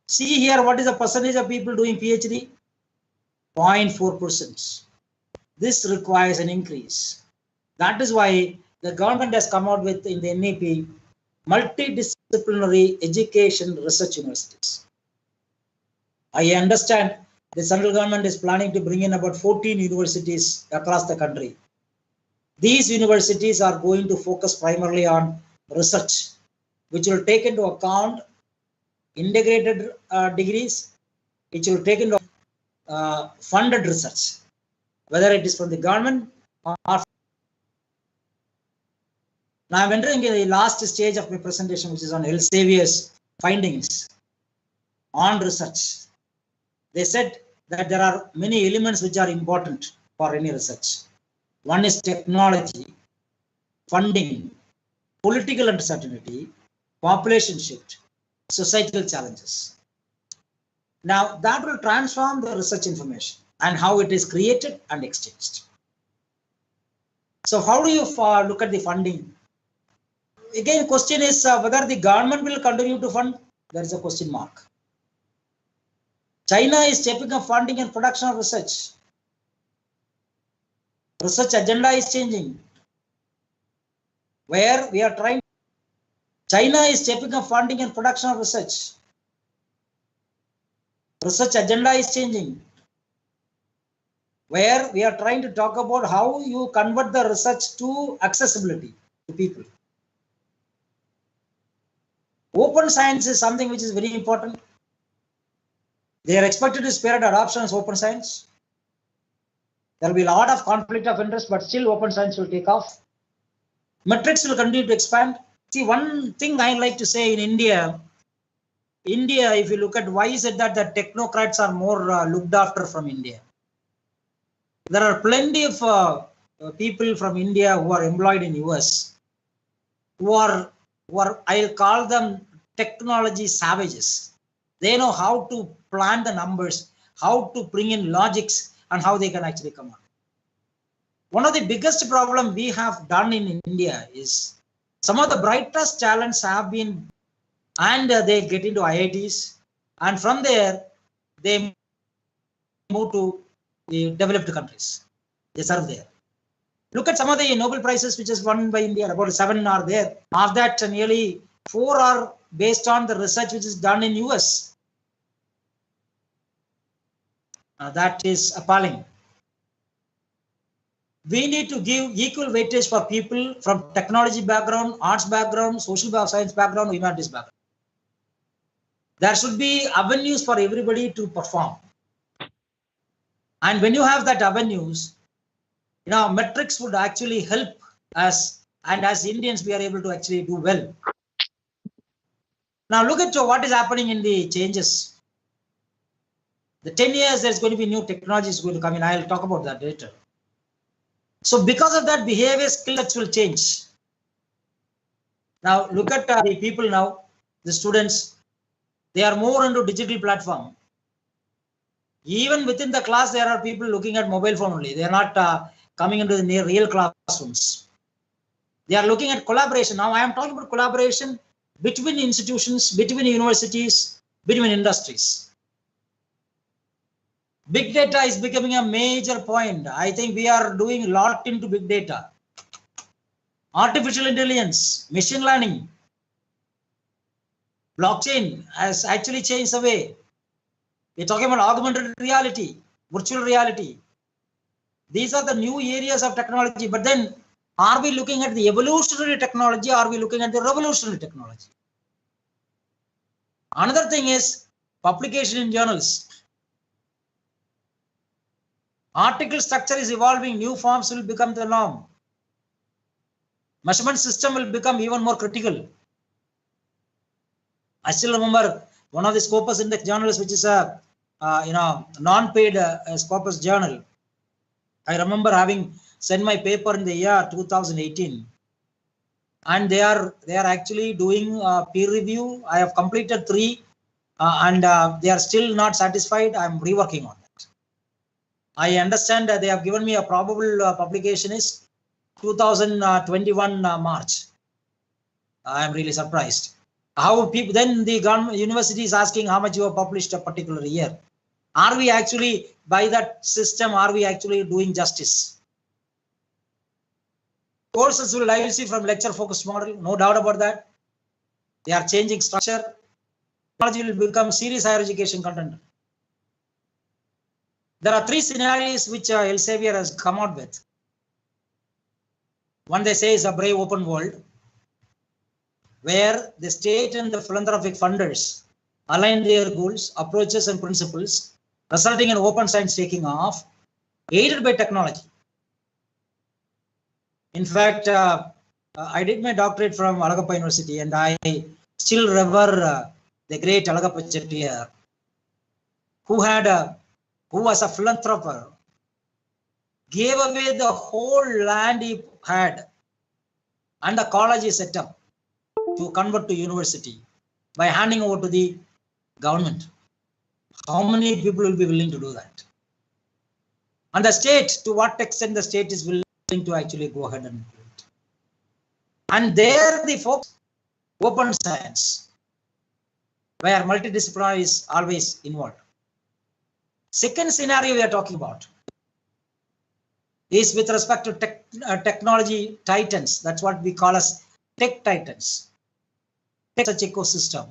See here, what is the percentage of people doing PhD? 0.4%. This requires an increase. That is why the government has come out with, in the NEP, multidisciplinary education research universities. I understand the central government is planning to bring in about 14 universities across the country. These universities are going to focus primarily on research, which will take into account integrated degrees, which will take into funded research, whether it is from the government or. Now I'm entering the last stage of my presentation, which is on Elsevier's findings on research. They said that there are many elements which are important for any research. One is technology, funding, political uncertainty, population shift, societal challenges. Now that will transform the research information and how it is created and exchanged. So how do you look at the funding? Again, question is whether the government will continue to fund. There is a question mark. China is stepping up funding and production of research. Research agenda is changing. Where we are trying. China is stepping up funding and production of research. Research agenda is changing. Where we are trying to talk about how you convert the research to accessibility to people. Open science is something which is very important. They are expected to spearhead adoption of open science. There will be a lot of conflict of interest, but still open science will take off. Metrics will continue to expand. See, one thing I like to say in India, if you look at why is it that the technocrats are more looked after from India? There are plenty of people from India who are employed in US, who are I'll call them technology savages. They know how to plan the numbers, how to bring in logics, and how they can actually come out. One of the biggest problem we have done in India is some of the brightest talents have been, and they get into IITs, and from there they move to the developed countries. They serve there. Look at some of the Nobel Prizes which is won by India. About 7 are there. Of that, nearly 4 are based on the research which is done in US. That is appalling. We need to give equal weightage for people from technology background, arts background, social science background, humanities background. There should be avenues for everybody to perform. And when you have that avenues, metrics would actually help us, and as Indians, we are able to actually do well. Now look at what is happening in the changes. The 10 years, there's going to be new technologies going to come in. I'll talk about that later. So because of that, behavior skill sets will change. Now look at the people now, the students, they are more into digital platform. Even within the class, there are people looking at mobile phone only. They are not coming into the real classrooms. They are looking at collaboration. Now I am talking about collaboration between institutions, between universities, between industries. Big data is becoming a major point. I think we are doing a lot into big data. Artificial intelligence, machine learning, blockchain has actually changed the way. We're talking about augmented reality, virtual reality. These are the new areas of technology. But then, are we looking at the evolutionary technology, or are we looking at the revolutionary technology? Another thing is publication in journals. Article structure is evolving, new forms will become the norm. Measurement system will become even more critical. I still remember one of the Scopus Index journals, which is a non-paid Scopus journal. I remember having sent my paper in the year 2018, and they are actually doing peer review. I have completed 3, and they are still not satisfied. I am reworking on that. I understand that they have given me a probable publication is 2021 March. I am really surprised. How people then the government university is asking how much you have published a particular year. Are we actually, by that system, are we actually doing justice? Courses will diverge from lecture focused model, no doubt about that. They are changing structure. Technology will become serious higher education content. There are 3 scenarios which Elsevier has come out with. One they say is a brave open world, where the state and the philanthropic funders align their goals, approaches, and principles, resulting in open science taking off, aided by technology. In fact, I did my doctorate from Alagappa University, and I still revere the great Alagappa Chettiar, who was a philanthropist, gave away the whole land he had, and the college is set up to convert to university by handing over to the government. How many people will be willing to do that? And the state, to what extent the state is willing to actually go ahead and do it? And there the focus, open science, where multidisciplinary is always involved. Second scenario we are talking about is with respect to technology titans. That's what we call as tech titans. Take such ecosystem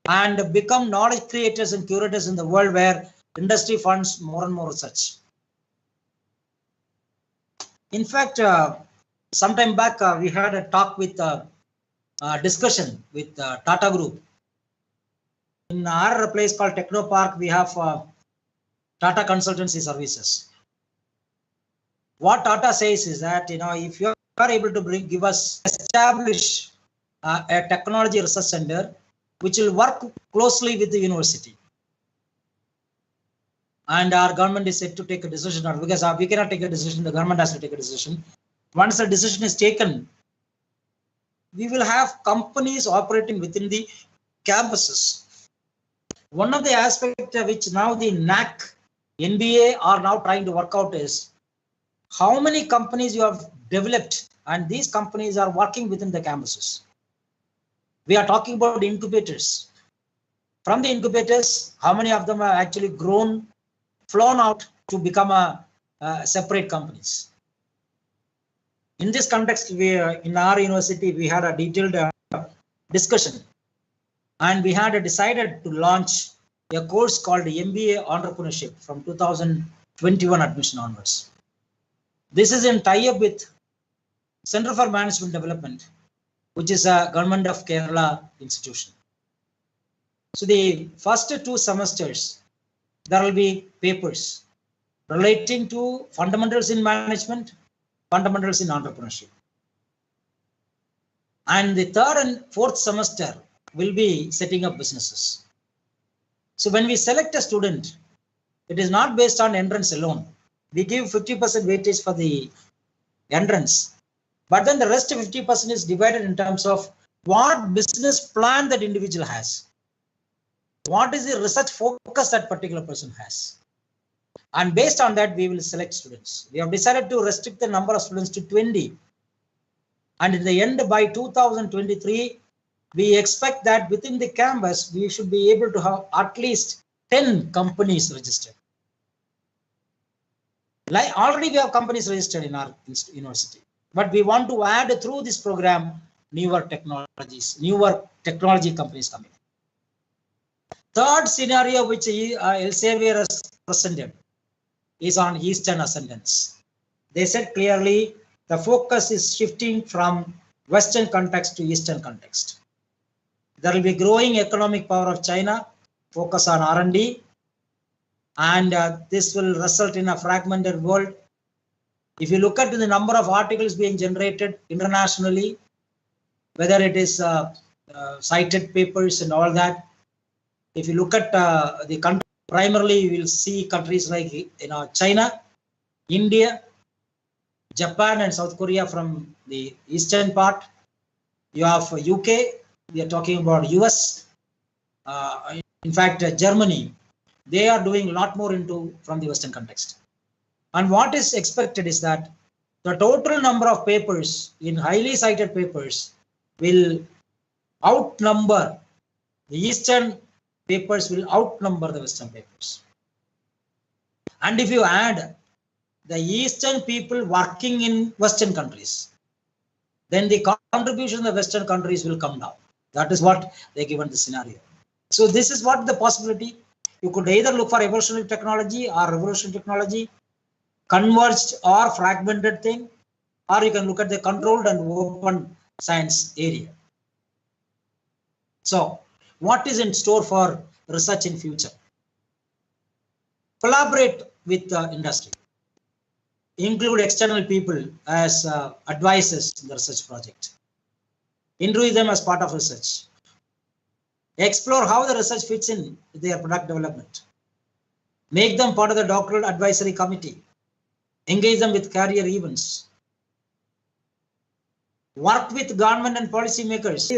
and become knowledge creators and curators in the world, where industry funds more and more research. In fact, sometime back we had a talk with discussion with Tata Group. In our place called Techno Park, we have Tata Consultancy Services. What Tata says is that if you are are able to give us establish a technology research center which will work closely with the university. And our government is set to take a decision, or because we cannot take a decision, the government has to take a decision. Once the decision is taken, we will have companies operating within the campuses. One of the aspects which now the NAC, NBA are now trying to work out is how many companies you have developed, and these companies are working within the campuses. We are talking about incubators. From the incubators, how many of them are actually flown out to become separate companies? In this context, in our university, we had a detailed discussion, and we had decided to launch a course called MBA Entrepreneurship from 2021 admission onwards. This is in tie-up with Center for Management Development, which is a Government of Kerala institution. So the first 2 semesters, there will be papers relating to fundamentals in management, fundamentals in entrepreneurship. And the 3rd and 4th semester will be setting up businesses. So when we select a student, it is not based on entrance alone. We give 50% weightage for the entrance, but then the rest of 50% is divided in terms of what business plan that individual has. What is the research focus that particular person has? And based on that, we will select students. We have decided to restrict the number of students to 20. And in the end, by 2023, we expect that within the campus, we should be able to have at least 10 companies registered. Like already we have companies registered in our university, but we want to add through this program newer technology companies coming. Third scenario which Elsevier has presented is on Eastern ascendance. They said clearly the focus is shifting from Western context to Eastern context. There will be growing economic power of China, focus on R&D, and this will result in a fragmented world. If you look at the number of articles being generated internationally, whether it is cited papers and all that, if you look at the country, primarily you will see countries like China, India, Japan and South Korea from the eastern part. You have UK, we are talking about US, in fact Germany. They are doing a lot more from the Western context. And what is expected is that the total number of papers in highly cited papers will outnumber the Eastern papers will outnumber the Western papers. And if you add the Eastern people working in Western countries, then the contribution of the Western countries will come down. That is what they given the scenario. So this is what the possibility. You could either look for evolutionary technology or revolutionary technology, converged or fragmented thing, or you can look at the controlled and open science area. So what is in store for research in future? Collaborate with the industry. Include external people as advisors in the research project. Interview them as part of research. Explore how the research fits in their product development. Make them part of the doctoral advisory committee. Engage them with career events. Work with government and policymakers.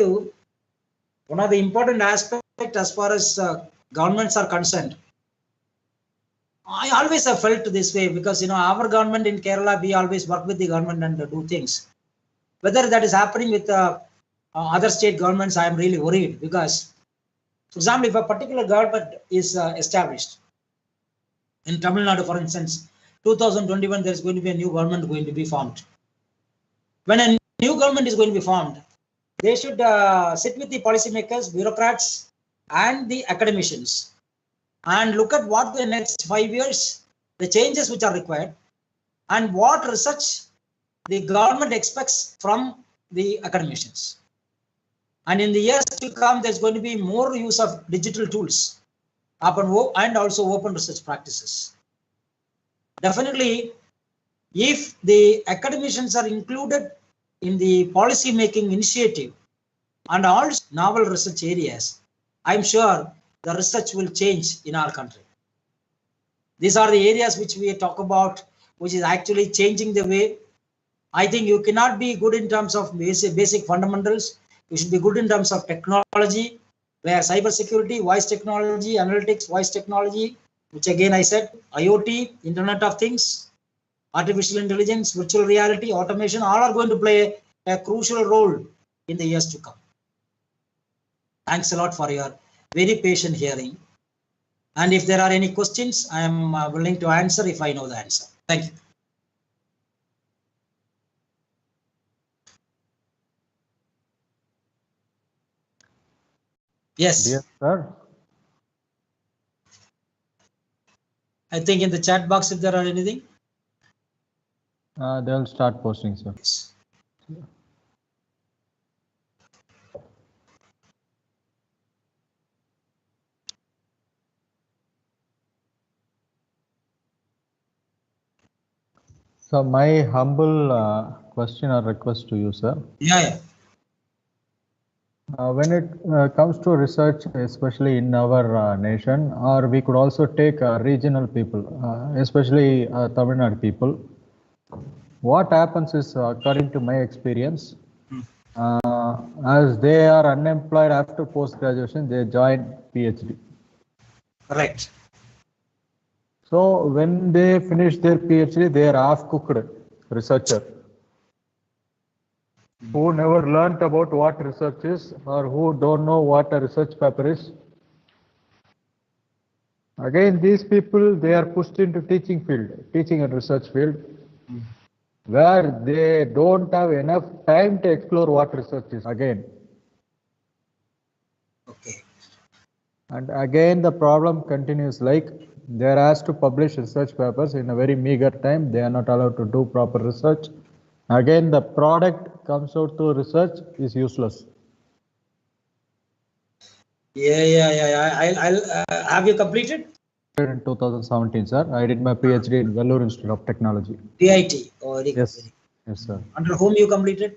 One of the important aspects as far as governments are concerned, I always have felt this way because our government in Kerala, we always work with the government and do things. Whether that is happening with other state governments, I am really worried because, for example, if a particular government is established in Tamil Nadu, for instance, 2021 there is going to be a new government going to be formed. When a new government is going to be formed, they should sit with the policymakers, bureaucrats, and the academicians and look at what the next 5 years, the changes which are required, and what research the government expects from the academicians. And in the years to come, there's going to be more use of digital tools and also open research practices. Definitely, if the academicians are included in the policy making initiative and all novel research areas, I'm sure the research will change in our country. These are the areas which we talk about, which is actually changing the way. I think you cannot be good in terms of basic fundamentals. You should be good in terms of technology, where cybersecurity, voice technology, analytics, voice technology, which again I said, IoT, Internet of Things, artificial intelligence, virtual reality, automation, all are going to play a crucial role in the years to come. Thanks a lot for your very patient hearing. And if there are any questions, I am willing to answer if I know the answer. Thank you. Yes. Yes, sir. I think in the chat box, if there are anything. They'll start posting, sir. Yes. So my humble question or request to you, sir. Yeah. When it comes to research, especially in our nation, or we could also take regional people, especially Tamil Nadu people, what happens is, according to my experience, as they are unemployed after post-graduation, they join PhD. Correct. So when they finish their PhD, they are half-cooked researcher who never learnt about what research is or who don't know what a research paper is. Again, these people, they are pushed into teaching field, teaching and research field, where they don't have enough time to explore what research is again. Okay. And again, the problem continues, like they are asked to publish research papers in a very meager time. They are not allowed to do proper research. Again, the product comes out to research is useless. Yeah. I'll have you completed? In 2017, sir, I did my PhD in Vellore Institute of Technology. PIT. Oh, very yes. good. Yes, sir. Under whom you completed?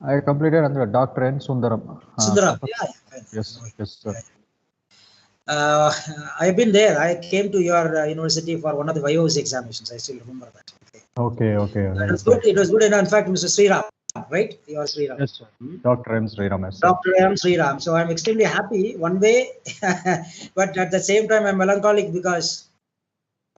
I completed under Dr. N. Sundaram. Sundaram. Yes, sir. I've been there. I came to your university for one of the VIOS examinations. I still remember that. Okay. It was good. It was good. And in fact, Mr. Sriram, right? You are Sriram. Yes, sir. Dr. M. Sriram. Yes, Dr. M. Sriram. So I'm extremely happy one way, but at the same time, I'm melancholic because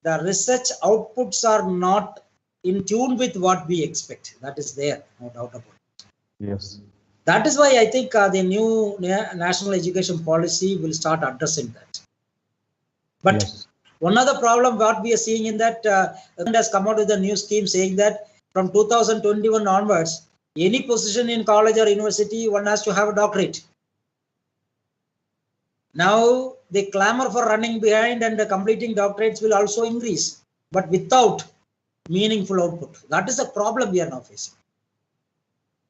the research outputs are not in tune with what we expect. That is there, no doubt about it. Yes. That is why I think the new national education policy will start addressing that. But yes. One other problem what we are seeing in that government has come out with a new scheme saying that from 2021 onwards, any position in college or university, one has to have a doctorate. Now the clamor for running behind and completing doctorates will also increase, but without meaningful output. That is the problem we are now facing.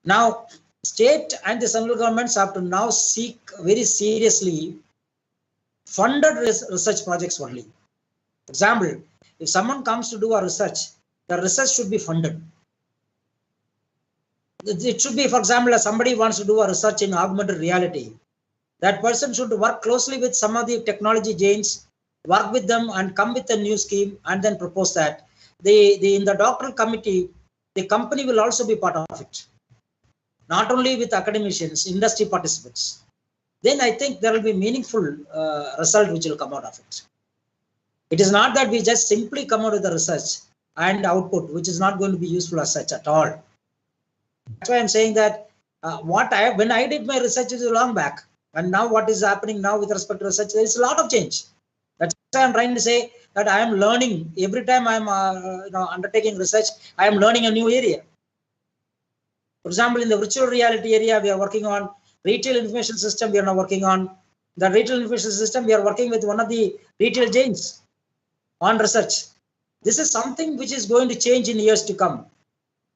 Now, state and the central governments have to now seek very seriously funded research projects only. For example, if someone comes to do a research, the research should be funded. It should be, for example, if somebody wants to do a research in augmented reality, that person should work closely with some of the technology giants, work with them and come with a new scheme and then propose that. In the doctoral committee, the company will also be part of it. Not only with academicians, industry participants. Then I think there will be meaningful result which will come out of it. It is not that we just simply come out with the research and output, which is not going to be useful as such at all. That's why I'm saying that when I did my research is long back, and now what is happening now with respect to research, there is a lot of change. That's why I'm trying to say that I am learning every time I'm undertaking research. I am learning a new area. For example, in the virtual reality area, we are working on retail information system. We are now working on the retail information system. We are working with one of the retail giants on research. This is something which is going to change in years to come.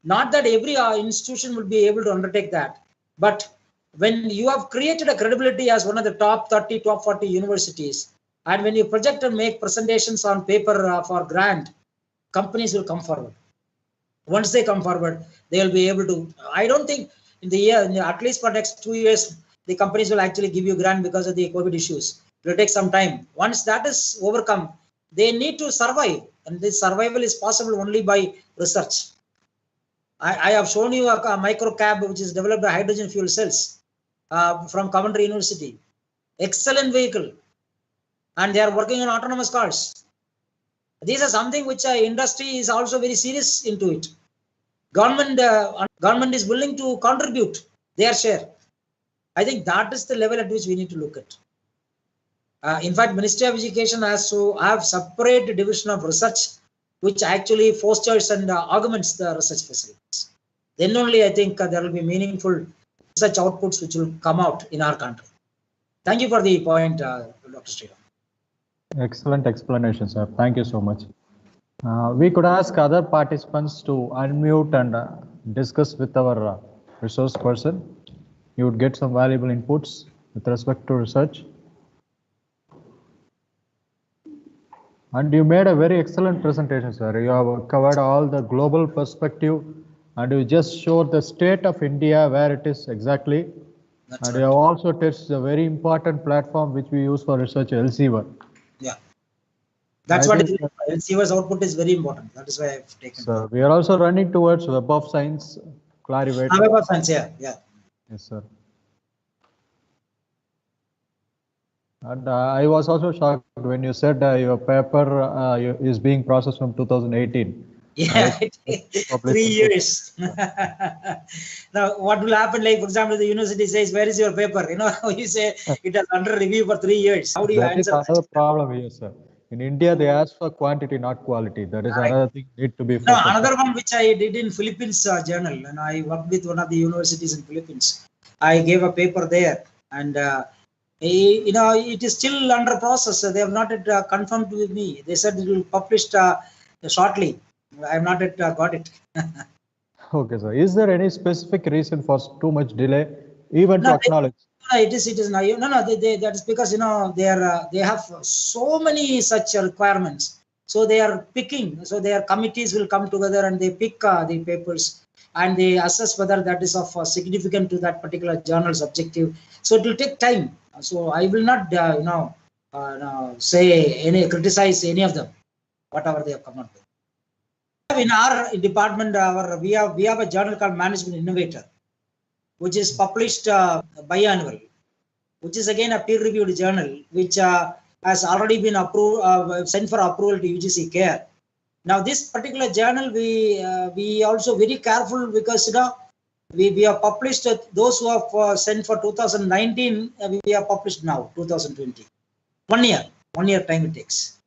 Not that every institution will be able to undertake that, but when you have created a credibility as one of the top 30, top 40 universities, and when you project and make presentations on paper for grant, companies will come forward. Once they come forward, they will be able to. I don't think in the year, at least for next 2 years, the companies will actually give you grant because of the COVID issues. It will take some time. Once that is overcome, they need to survive, and this survival is possible only by research. I have shown you a micro cab which is developed by hydrogen fuel cells from Coventry University. Excellent vehicle, and they are working on autonomous cars. These are something which industry is also very serious into it. Government is willing to contribute their share. I think that is the level at which we need to look at. In fact, Ministry of Education has to have separate division of research, which actually fosters and augments the research facilities. Then only I think there will be meaningful research outputs which will come out in our country. Thank you for the point, Dr. Sriram. Excellent explanation, sir. Thank you so much. We could ask other participants to unmute and discuss with our resource person. You would get some valuable inputs with respect to research. And you made a very excellent presentation, sir. You have covered all the global perspective, and you just showed the state of India, where it is exactly. That's and right. you have also touched a very important platform which we use for research, LCWR. Yeah, that's what it is. LCWR's output is very important. That is why I've taken. So we are also running towards Web of Science, Clarivate. Web of Science, yeah. Yes, sir. And I was also shocked when you said your paper is being processed from 2018. Yeah, 3 years. Now, what will happen? Like, for example, the university says, "Where is your paper?" You know, you say it is under review for 3 years. How do you answer that? That is another problem here, sir. In India, they ask for quantity, not quality. That is another thing need to be focused. No, another one which I did in Philippines journal, and I worked with one of the universities in Philippines. I gave a paper there, and you know, it is still under process. They have not yet confirmed with me. They said it will be published shortly. I have not yet got it. Okay, sir. Is there any specific reason for too much delay, even to acknowledge? It is no. That is because, you know, they have so many such requirements. So they are picking. So their committees will come together and they pick the papers and they assess whether that is of significance to that particular journal's objective. So it will take time. So I will not, criticize any of them, whatever they have come up with. In our department, we have a journal called Management Innovator, which is published biannual, which is again a peer-reviewed journal, which has already been approved, sent for approval to UGC CARE. Now, this particular journal, we also very careful because, you know, we have published those who have sent for 2019. We have published now 2020. 1 year time it takes.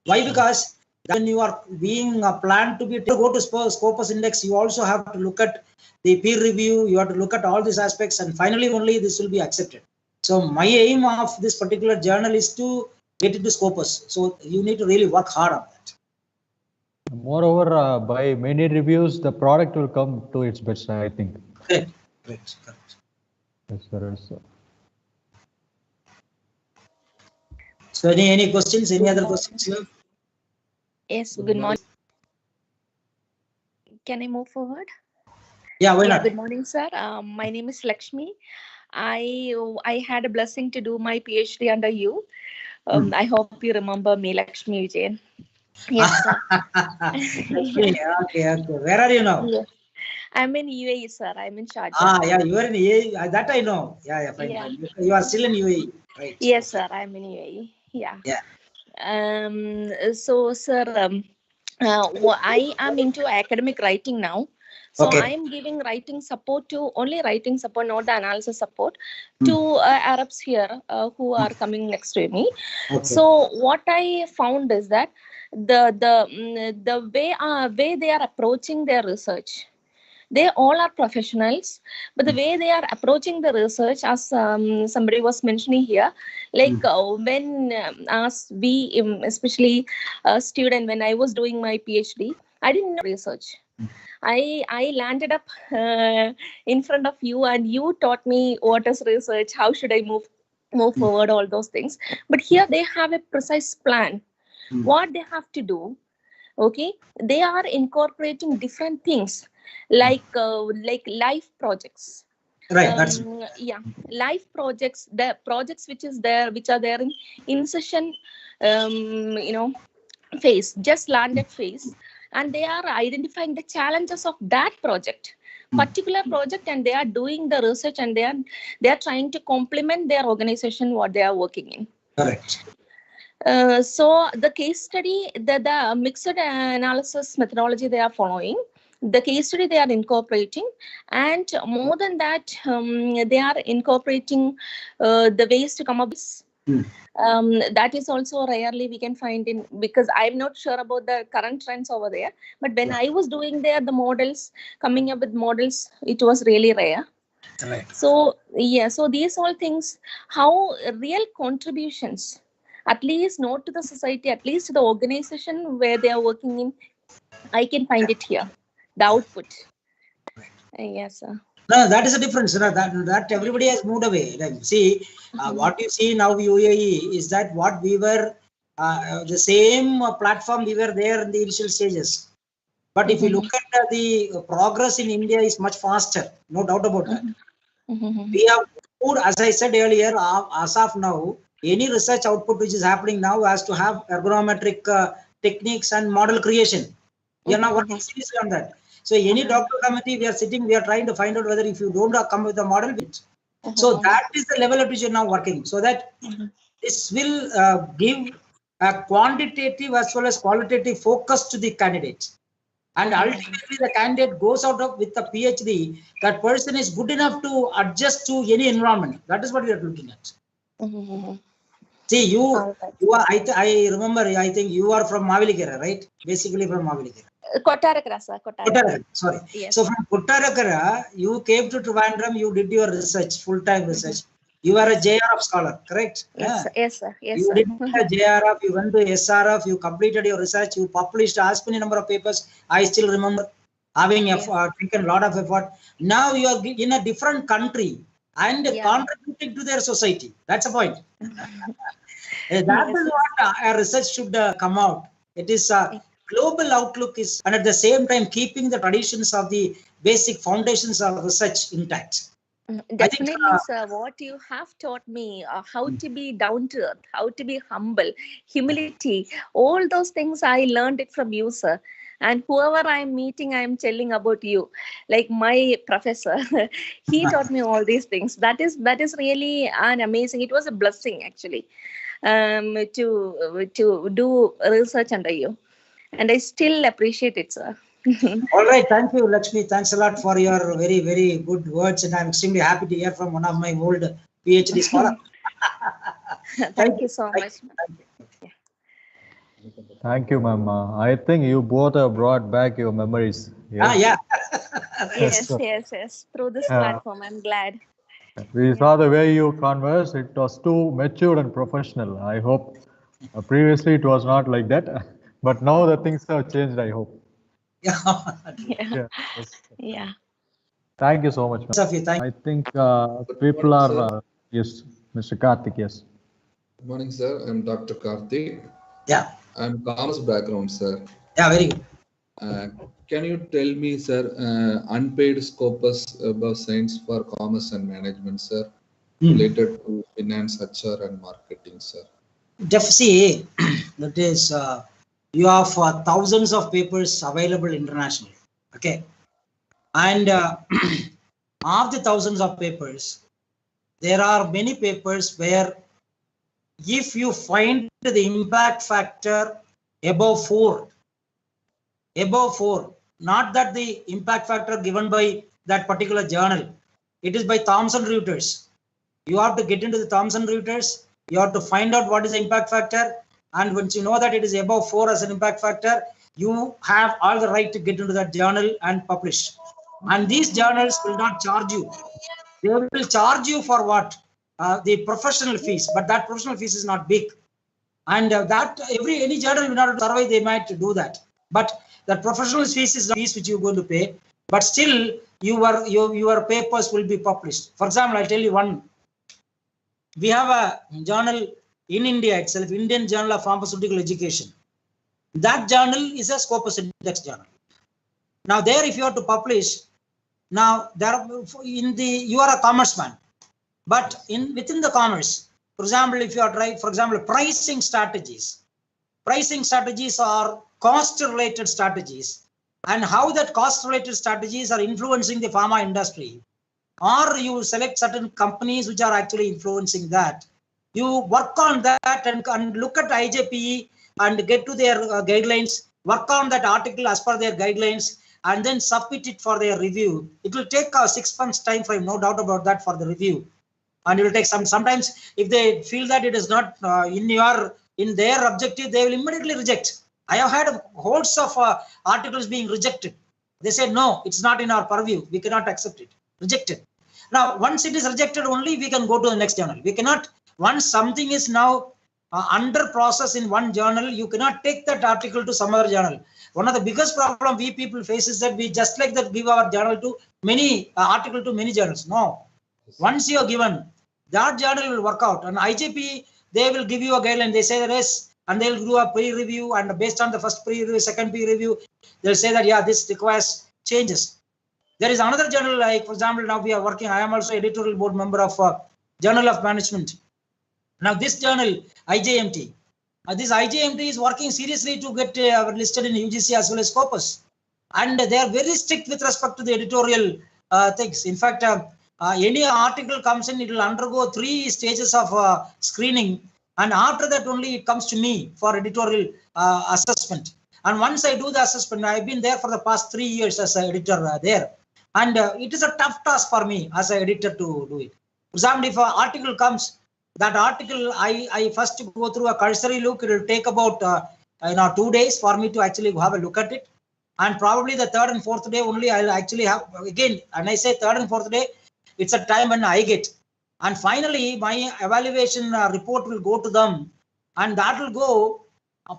Why? Because when you are being planned to go to Scopus Index, you also have to look at the peer review. You have to look at all these aspects, and finally only this will be accepted. So my aim of this particular journal is to get into Scopus. So you need to really work hard on that. Moreover, by many reviews, the product will come to its best, I think. Correct. Yes, sir. So any questions? Any other questions here? Yes, good morning. Can I move forward? Yeah, why not? Good morning, sir. My name is Lakshmi. I had a blessing to do my PhD under you. I hope you remember me, Lakshmi Vijayan. Yes, sir. Okay. Where are you now? Yes. I'm in UAE, sir. I'm in Sharjah. Yeah, you are in UAE. That I know. Yeah, fine. Yeah. You are still in UAE, right? Yes, sir. I'm in UAE. Yeah. So, sir, I am into academic writing now. So I am giving writing support, not the analysis support, to Arabs here who are coming next to me. So what I found is that the way they are approaching their research, they all are professionals, but the way they are approaching the research, as somebody was mentioning here, like when as we, especially a student, when I was doing my PhD, I didn't know research. I landed up in front of you, and you taught me what is research, how should I move forward, all those things. But here they have a precise plan, what they have to do, Okay, they are incorporating different things like life projects. Right. That's Yeah, life projects, the projects which are there in session, phase, just landed phase, and they are identifying the challenges of that particular project, and they are doing the research, and they are trying to complement their organization what they are working in. correct. So the case study, the mixed analysis methodology they are following, the case study they are incorporating, and more than that, they are incorporating the ways to come up with. That is also rarely we can find in, because I'm not sure about the current trends over there. But when I was doing there, the models, coming up with models, it was really rare. Right. So yeah, so these all things, how real contributions, at least not to the society, at least to the organization where they are working in, I can find it here, the output. Yes, sir. No, that is a difference. That everybody has moved away. Like, see, what you see now UAE is that what we were, the same platform we were there in the initial stages. But if you look at the progress in India is much faster, no doubt about that. We have moved, as I said earlier, as of now, any research output which is happening now has to have ergonometric techniques and model creation. We are now working seriously on that. So any doctor committee, we are sitting, we are trying to find out whether if you don't come with a model, so that is the level at which you are now working. So that this will give a quantitative as well as qualitative focus to the candidates. And ultimately, the candidate goes out of with a PhD. That person is good enough to adjust to any environment. That is what we are looking at. See, you are. I remember. I think you are from Mavelikara, right? Basically from Mavelikara. Kottarakara, sir. Kottarakara. Sorry. Yes. So from Kottarakara, you came to Trivandrum. You did your research, full-time research. You are a JRF scholar, correct? Yes, yes, sir. Yes, you sir. did a JRF, you went to SRF, you completed your research, you published as many number of papers. I still remember having taken a lot of effort. Now you are in a different country and contributing to their society. That's the point. That is what a research should come out. It is a global outlook is, and at the same time keeping the traditions of the basic foundations of research intact. Definitely, sir. What you have taught me, how to be down to earth, how to be humble, humility, all those things I learned it from you, sir. And whoever I'm meeting, I'm telling about you. Like my professor, he taught me all these things. That is really an amazing. It was a blessing actually, to do research under you, and I still appreciate it, sir. All right, thank you, Lakshmi. Thanks a lot for your very, very good words, and I'm extremely happy to hear from one of my old PhD scholars. Thank you so much. Thank you, ma'am. I think you both have brought back your memories. Yeah. Yes. Through this platform, I'm glad. We saw the way you conversed. It was too matured and professional. I hope previously it was not like that, but now the things have changed, I hope. Yeah. Thank you so much, ma'am. I think people are, yes, Mr. Karthik, yes. Good morning, sir. I'm Dr. Karthik. Yeah. I'm commerce background, sir. Yeah, very good. Can you tell me, sir, unpaid scopus above science for commerce and management, sir, related to finance, HR, and marketing, sir? Definitely, that is, you have thousands of papers available internationally. Okay. And of the thousands of papers, there are many papers where if you find the impact factor above 4, not that the impact factor given by that particular journal, it is by Thomson Reuters. You have to get into the Thomson Reuters, you have to find out what is the impact factor, and once you know that it is above 4 as an impact factor, you have all the right to get into that journal and publish. And these journals will not charge you. They will charge you for what? The professional fees, but that professional fees is not big. And that any journal in order to survive, they might do that. But that professional fees is the fees which you're going to pay. But still, your papers will be published. For example, I'll tell you one. We have a journal in India itself, Indian Journal of Pharmaceutical Education. That journal is a Scopus Index journal. Now there, if you are to publish, now there you are a commerce man, but within the commerce, for example, if you are trying, for example, pricing strategies are cost-related strategies, and how that cost-related strategies are influencing the pharma industry, or you select certain companies which are actually influencing that. You work on that and look at IJPE and get to their guidelines, work on that article as per their guidelines, and then submit it for their review. It will take 6 months time frame, no doubt about that, for the review. And it will take sometimes if they feel that it is not in their objective, they will immediately reject. I have had hordes of articles being rejected. They say, no, it's not in our purview. We cannot accept it. Rejected. Now, once it is rejected, only we can go to the next journal. We cannot, once something is now under process in one journal, you cannot take that article to some other journal. One of the biggest problem we people face is that we just like that give our journal to many article to many journals. No. Once you are given, that journal will work out. And IJP, they will give you a guideline. They say that yes, and they'll do a pre-review, and based on the first pre-review, second pre-review, they'll say that, yeah, this requires changes. There is another journal, like, for example, now we are working, I am also editorial board member of Journal of Management. Now this journal, IJMT, this IJMT is working seriously to get listed in UGC as well as Scopus. And they are very strict with respect to the editorial things. In fact, any article comes in, it will undergo 3 stages of screening. And after that only it comes to me for editorial assessment. And once I do the assessment, I've been there for the past 3 years as an editor there. And it is a tough task for me as an editor to do it. For example, if an article comes, that article, I first go through a cursory look. It will take about 2 days for me to actually have a look at it. And probably the 3rd and 4th day only I'll actually have, again, and I say 3rd and 4th day, it's a time when I get. And finally, my evaluation report will go to them. And that will go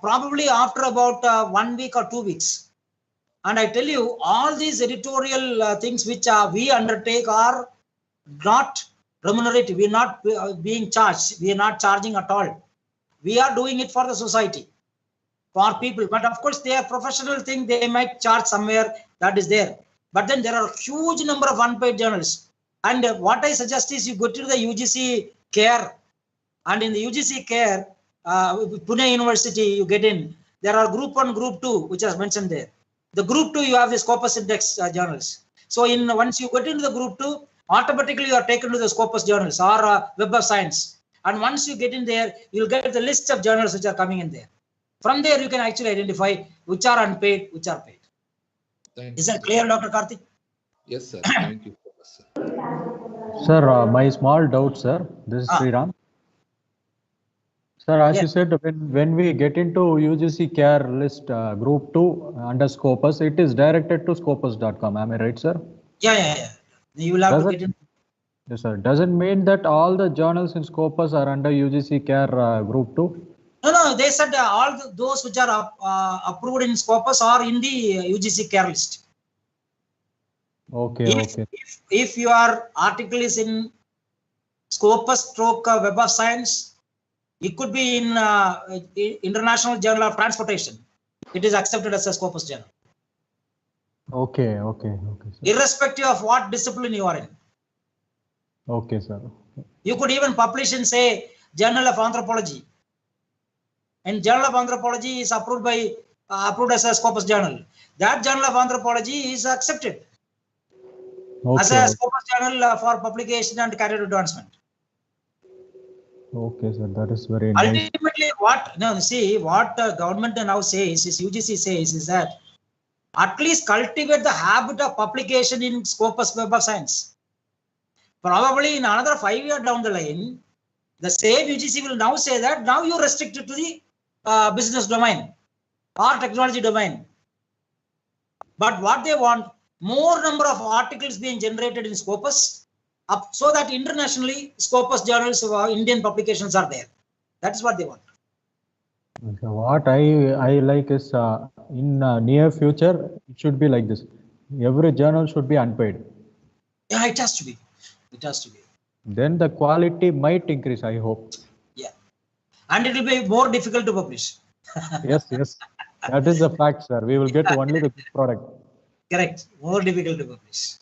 probably after about 1 week or 2 weeks. And I tell you, all these editorial things which we undertake are not remunerative. We are not being charged. We are not charging at all. We are doing it for the society, for people. But of course, they are professional thing. They might charge somewhere, that is there. But then there are a huge number of unpaid journals. And what I suggest is you go to the UGC CARE. And in the UGC CARE, Pune University, you get in. There are group 1, group 2, which is mentioned there. The group 2, you have the Scopus Index journals. So once you get into the group 2, automatically you are taken to the Scopus journals or Web of Science. And once you get in there, you'll get the list of journals which are coming in there. From there, you can actually identify which are unpaid, which are paid. Is that clear, Dr. Karthik? Yes, sir. Thank you, sir. Sir, my small doubt, sir. This is Sriram. Sir, as you said, when we get into UGC CARE list group 2 under Scopus, it is directed to scopus.com. Am I right, sir? Yeah. You will have to get in. Yes, sir. Doesn't mean that all the journals in Scopus are under UGC CARE group 2? No. They said all those which are approved in Scopus are in the UGC CARE list. Okay. If your article is in Scopus / Web of Science, it could be in International Journal of Transportation. It is accepted as a Scopus journal. Okay. Irrespective of what discipline you are in. Okay, sir. You could even publish in, say, Journal of Anthropology. And Journal of Anthropology is approved as a Scopus journal. That Journal of Anthropology is accepted as a Scopus journal for publication and career advancement. Okay, sir. That is very nice. Ultimately, what government now says is, UGC says, is that at least cultivate the habit of publication in Scopus Web of Science. Probably in another 5 years down the line, the same UGC will now say that now you restrict it to the business domain or technology domain. But what they want, more number of articles being generated in Scopus, so that internationally Scopus journals of Indian publications are there. That is what they want. Okay. What I like is in near future, it should be like this. Every journal should be unpaid. Yeah, it has to be. It has to be. Then the quality might increase, I hope. Yeah. And it will be more difficult to publish. Yes. That is the fact, sir. We will get only the good product. Correct. More difficult to publish.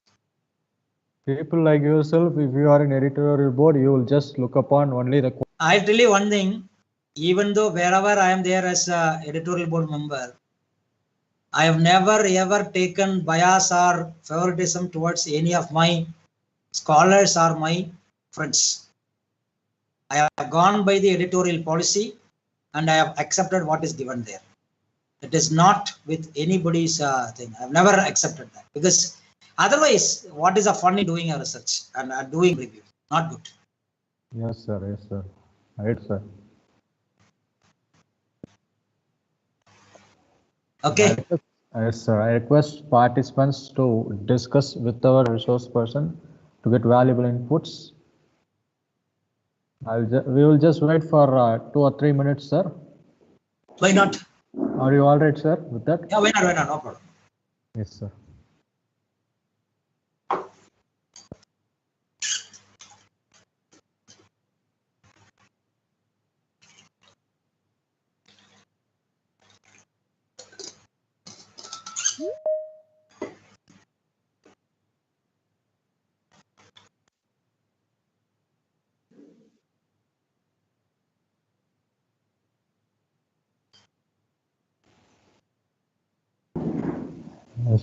People like yourself, if you are in editorial board, you will just look upon only the. I'll tell you one thing. Even though wherever I am there as a editorial board member, I have never ever taken bias or favoritism towards any of my scholars or my friends. I have gone by the editorial policy and I have accepted what is given there. It is not with anybody's thing. I've never accepted that, because otherwise, what is the fun in doing a research and doing review? Not good. Yes, sir. Yes, sir. Right, sir. Okay. Yes, sir. I request participants to discuss with our resource person to get valuable inputs. We will just wait for 2 or 3 minutes, sir. Why not? Are you all right, sir, with that? Yeah, why not? Why not? No problem. Yes, sir.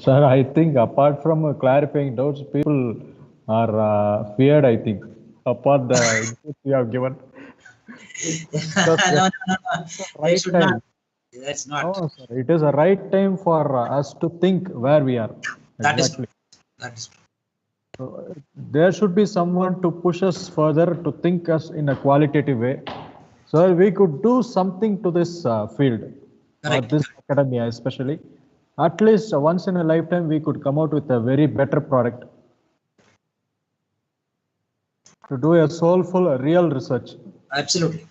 Sir, I think apart from clarifying doubts, people are feared, I think, apart the inputs we have given. No. Right should time. not. That's not. No, sir. It is a right time for us to think where we are. That Exactly. is true. That is true. So, there should be someone to push us further to think us in a qualitative way. So we could do something to this field, or this academia especially. At least once in a lifetime, we could come out with a very better product. To do a soulful, real research. Absolutely.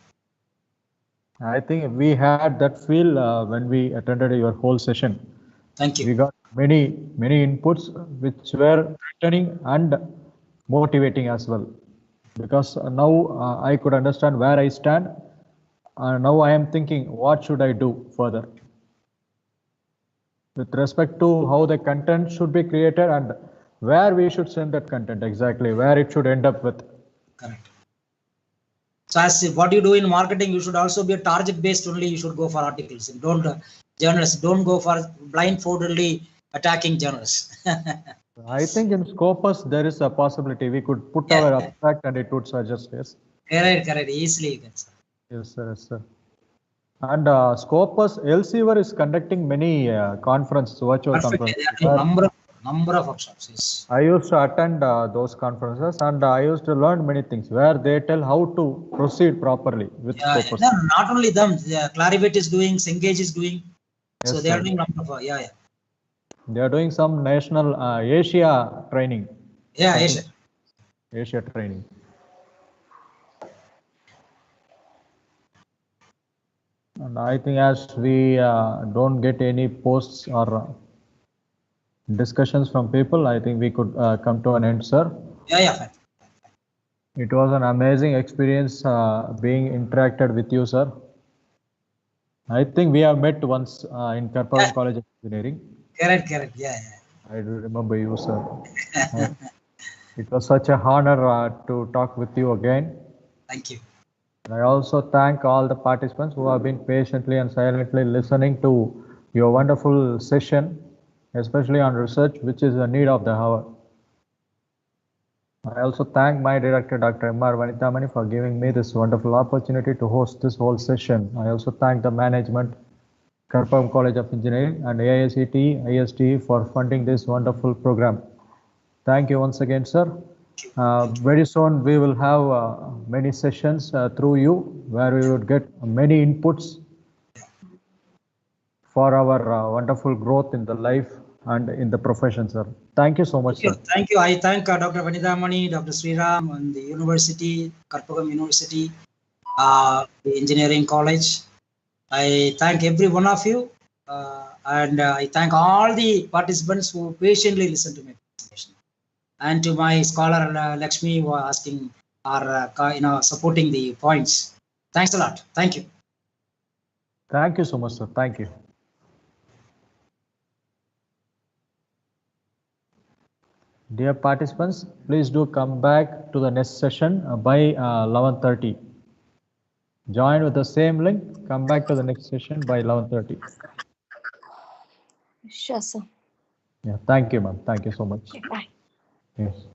I think we had that feel when we attended your whole session. Thank you. We got many inputs which were entertaining and motivating as well. Because now I could understand where I stand. Now I am thinking, what should I do further? With respect to how the content should be created and where we should send that content exactly, where it should end up with. Correct. So as what you do in marketing, you should also be a target based only. You should go for articles. And don't journalists don't go for blindfoldedly attacking journalists. I think in Scopus there is a possibility we could put our abstract and it would suggest, yes. Correct. Easily you can say. Yes, sir. Yes, sir. And Scopus Elsevier is conducting many conferences, virtual conferences. Number of workshops. Yes. I used to attend those conferences and I used to learn many things where they tell how to proceed properly with Scopus. No, not only them. Clarivate is doing, Cengage is doing. Yes, so they are doing number of They are doing some national Asia training. Yeah, Asia training. And I think as we don't get any posts or discussions from people, I think we could come to an end, sir. Fine. It was an amazing experience being interacted with you, sir. I think we have met once in Karparam College of Engineering. Correct. Yeah. I do remember you, sir. It was such a honor to talk with you again. Thank you. And I also thank all the participants who have been patiently and silently listening to your wonderful session, especially on research, which is a need of the hour. I also thank my director, Dr. M.R. Vanithamani, for giving me this wonderful opportunity to host this whole session. I also thank the management, Karparam College of Engineering, and AICTE, ISTE for funding this wonderful program. Thank you once again, sir. Very soon we will have many sessions through you where we would get many inputs for our wonderful growth in the life and in the profession, sir. Thank you so much, sir. Thank you. I thank Dr. Vanithamani, Dr. Sriram, and the university, Karparam University, the engineering college. I thank every one of you, and I thank all the participants who patiently listened to my presentation, and to my scholar Lakshmi who are asking or supporting the points. Thanks a lot. Thank you. Thank you so much, sir. Thank you. Dear participants, please do come back to the next session by 11:30. Join with the same link. Come back to the next session by 11:30. Sure, sir. Yeah, thank you, ma'am. Thank you so much. Okay, bye. Yes.